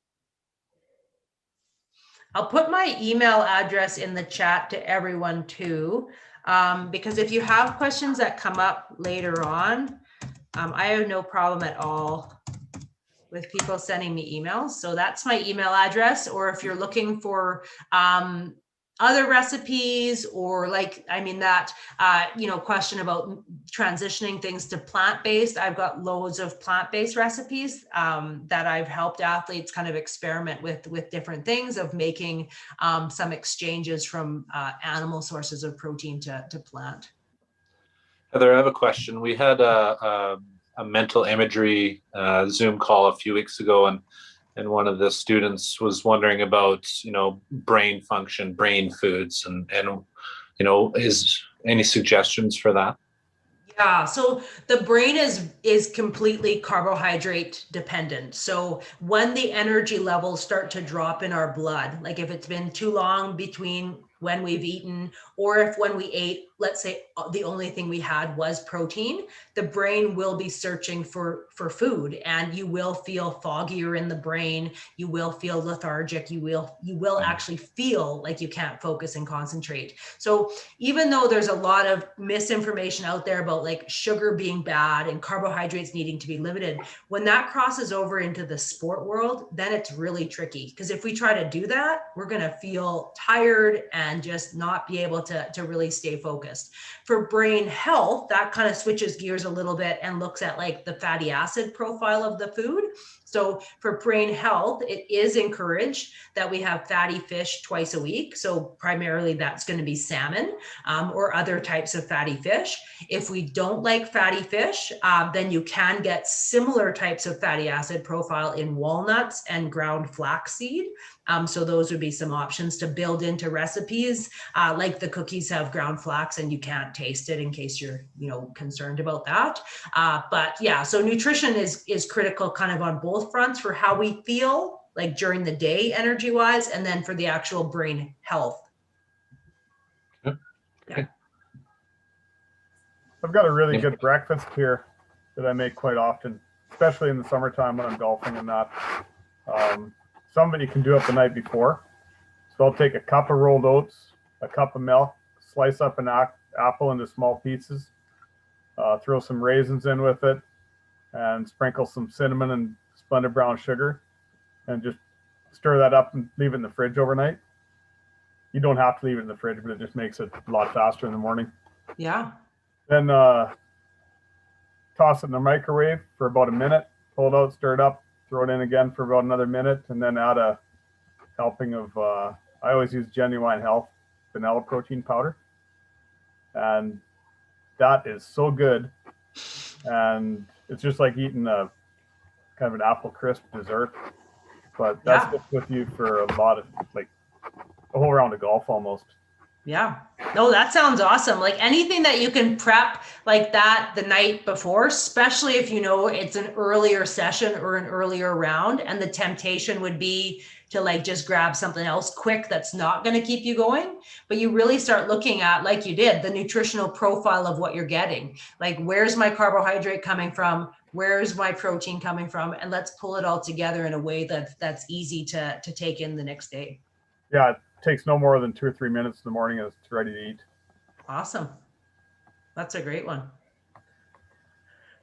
I'll put my email address in the chat to everyone too, because if you have questions that come up later on, I have no problem at all with people sending me emails. So that's my email address. Or if you're looking for other recipes or question about transitioning things to plant-based, I've got loads of plant-based recipes that I've helped athletes kind of experiment with different things of making some exchanges from animal sources of protein to plant. Heather, I have a question. We had a mental imagery Zoom call a few weeks ago, and one of the students was wondering about, brain function, brain foods, and is any suggestions for that? Yeah, so the brain is completely carbohydrate dependent. So when the energy levels start to drop in our blood, like if it's been too long between when we've eaten, or if when we ate, let's say the only thing we had was protein, the brain will be searching for food, and you will feel foggier in the brain. You will feel lethargic. You will actually feel like you can't focus and concentrate. So even though there's a lot of misinformation out there about like sugar being bad and carbohydrates needing to be limited, when that crosses over into the sport world, then it's really tricky. Because if we try to do that, we're going to feel tired and just not be able to really stay focused. For brain health, that kind of switches gears a little bit and looks at like the fatty acid profile of the food. So for brain health, it is encouraged that we have fatty fish twice a week. So primarily that's going to be salmon or other types of fatty fish. If we don't like fatty fish, then you can get similar types of fatty acid profile in walnuts and ground flaxseed. So those would be some options to build into recipes. Like the cookies have ground flax and you can't taste it in case you're, concerned about that. But yeah, so nutrition is critical kind of on both fronts for how we feel like during the day energy wise, and then for the actual brain health. I've got a really good breakfast here that I make quite often, especially in the summertime when I'm golfing and that. Somebody can do it the night before. So I'll take a cup of rolled oats, a cup of milk, slice up an apple into small pieces, throw some raisins in with it, and sprinkle some cinnamon and splendid brown sugar, and just stir that up and leave it in the fridge overnight. You don't have to leave it in the fridge, but it just makes it a lot faster in the morning. Yeah. Then toss it in the microwave for about a minute, pull it out, stir it up, throw it in again for about another minute, and then add a helping of, I always use Genuine Health vanilla protein powder. And that is so good. And it's just like eating a kind of an apple crisp dessert. But that's good with you for a lot of, like, a whole round of golf almost. Yeah. No, that sounds awesome. Like anything that you can prep like that the night before, especially if it's an earlier session or an earlier round, and the temptation would be to like just grab something else quick that's not going to keep you going. But you really start looking at, like you did, the nutritional profile of what you're getting. Like, where's my carbohydrate coming from? Where's my protein coming from? And let's pull it all together in a way that's easy to take in the next day. Yeah, it takes no more than 2 or 3 minutes in the morning and it's ready to eat. Awesome. That's a great one.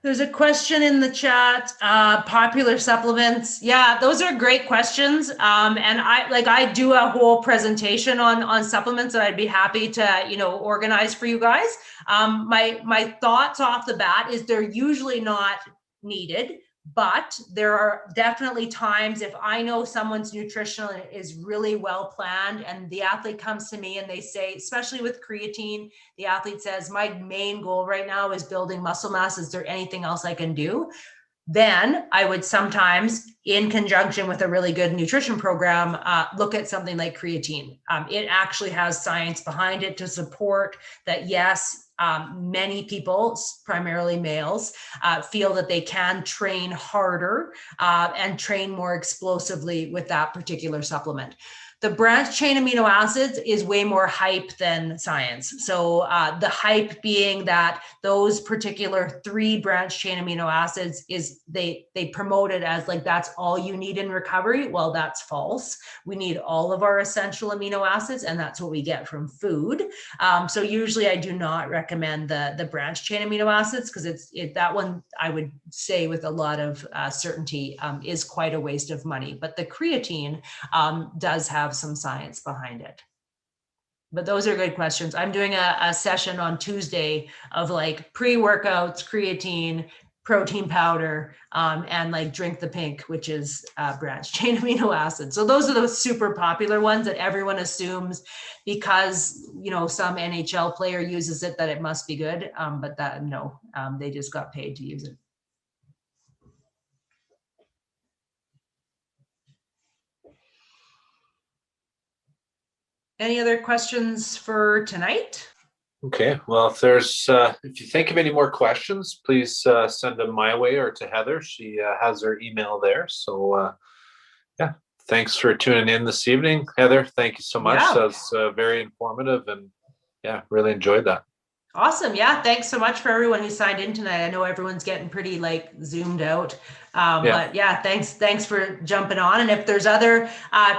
There's a question in the chat, popular supplements. Yeah, those are great questions. And I do a whole presentation on supplements that I'd be happy to, organize for you guys. My thoughts off the bat is they're usually not needed, but there are definitely times if I know someone's nutrition is really well planned and the athlete comes to me and they say, especially with creatine, the athlete says, my main goal right now is building muscle mass. Is there anything else I can do? Then I would sometimes, in conjunction with a really good nutrition program, look at something like creatine. It actually has science behind it to support that, yes, many people, primarily males, feel that they can train harder and train more explosively with that particular supplement. The branched chain amino acids is way more hype than science. So the hype being that those particular 3 branched chain amino acids is they promote it as like that's all you need in recovery. Well, that's false. We need all of our essential amino acids, and that's what we get from food. So usually I do not recommend the branched chain amino acids because that one I would say with a lot of certainty is quite a waste of money. But the creatine does have some science behind it. But those are good questions. I'm doing a session on Tuesday of like pre-workouts, creatine, protein powder, and like drink the pink, which is branched chain amino acids. So those are the super popular ones that everyone assumes because, some NHL player uses it that it must be good. But they just got paid to use it. Any other questions for tonight? Okay, well, if you think of any more questions, please send them my way or to Heather. She has her email there. So thanks for tuning in this evening. Heather, thank you so much. Yeah. That was very informative, and yeah, really enjoyed that. Awesome. Yeah. Thanks so much for everyone who signed in tonight. I know everyone's getting pretty like zoomed out. But yeah, thanks for jumping on. And if there's other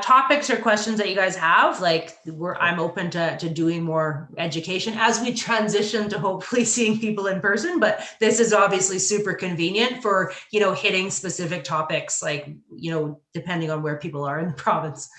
topics or questions that you guys have, like I'm open to doing more education as we transition to hopefully seeing people in person. But this is obviously super convenient for, hitting specific topics, like, depending on where people are in the province.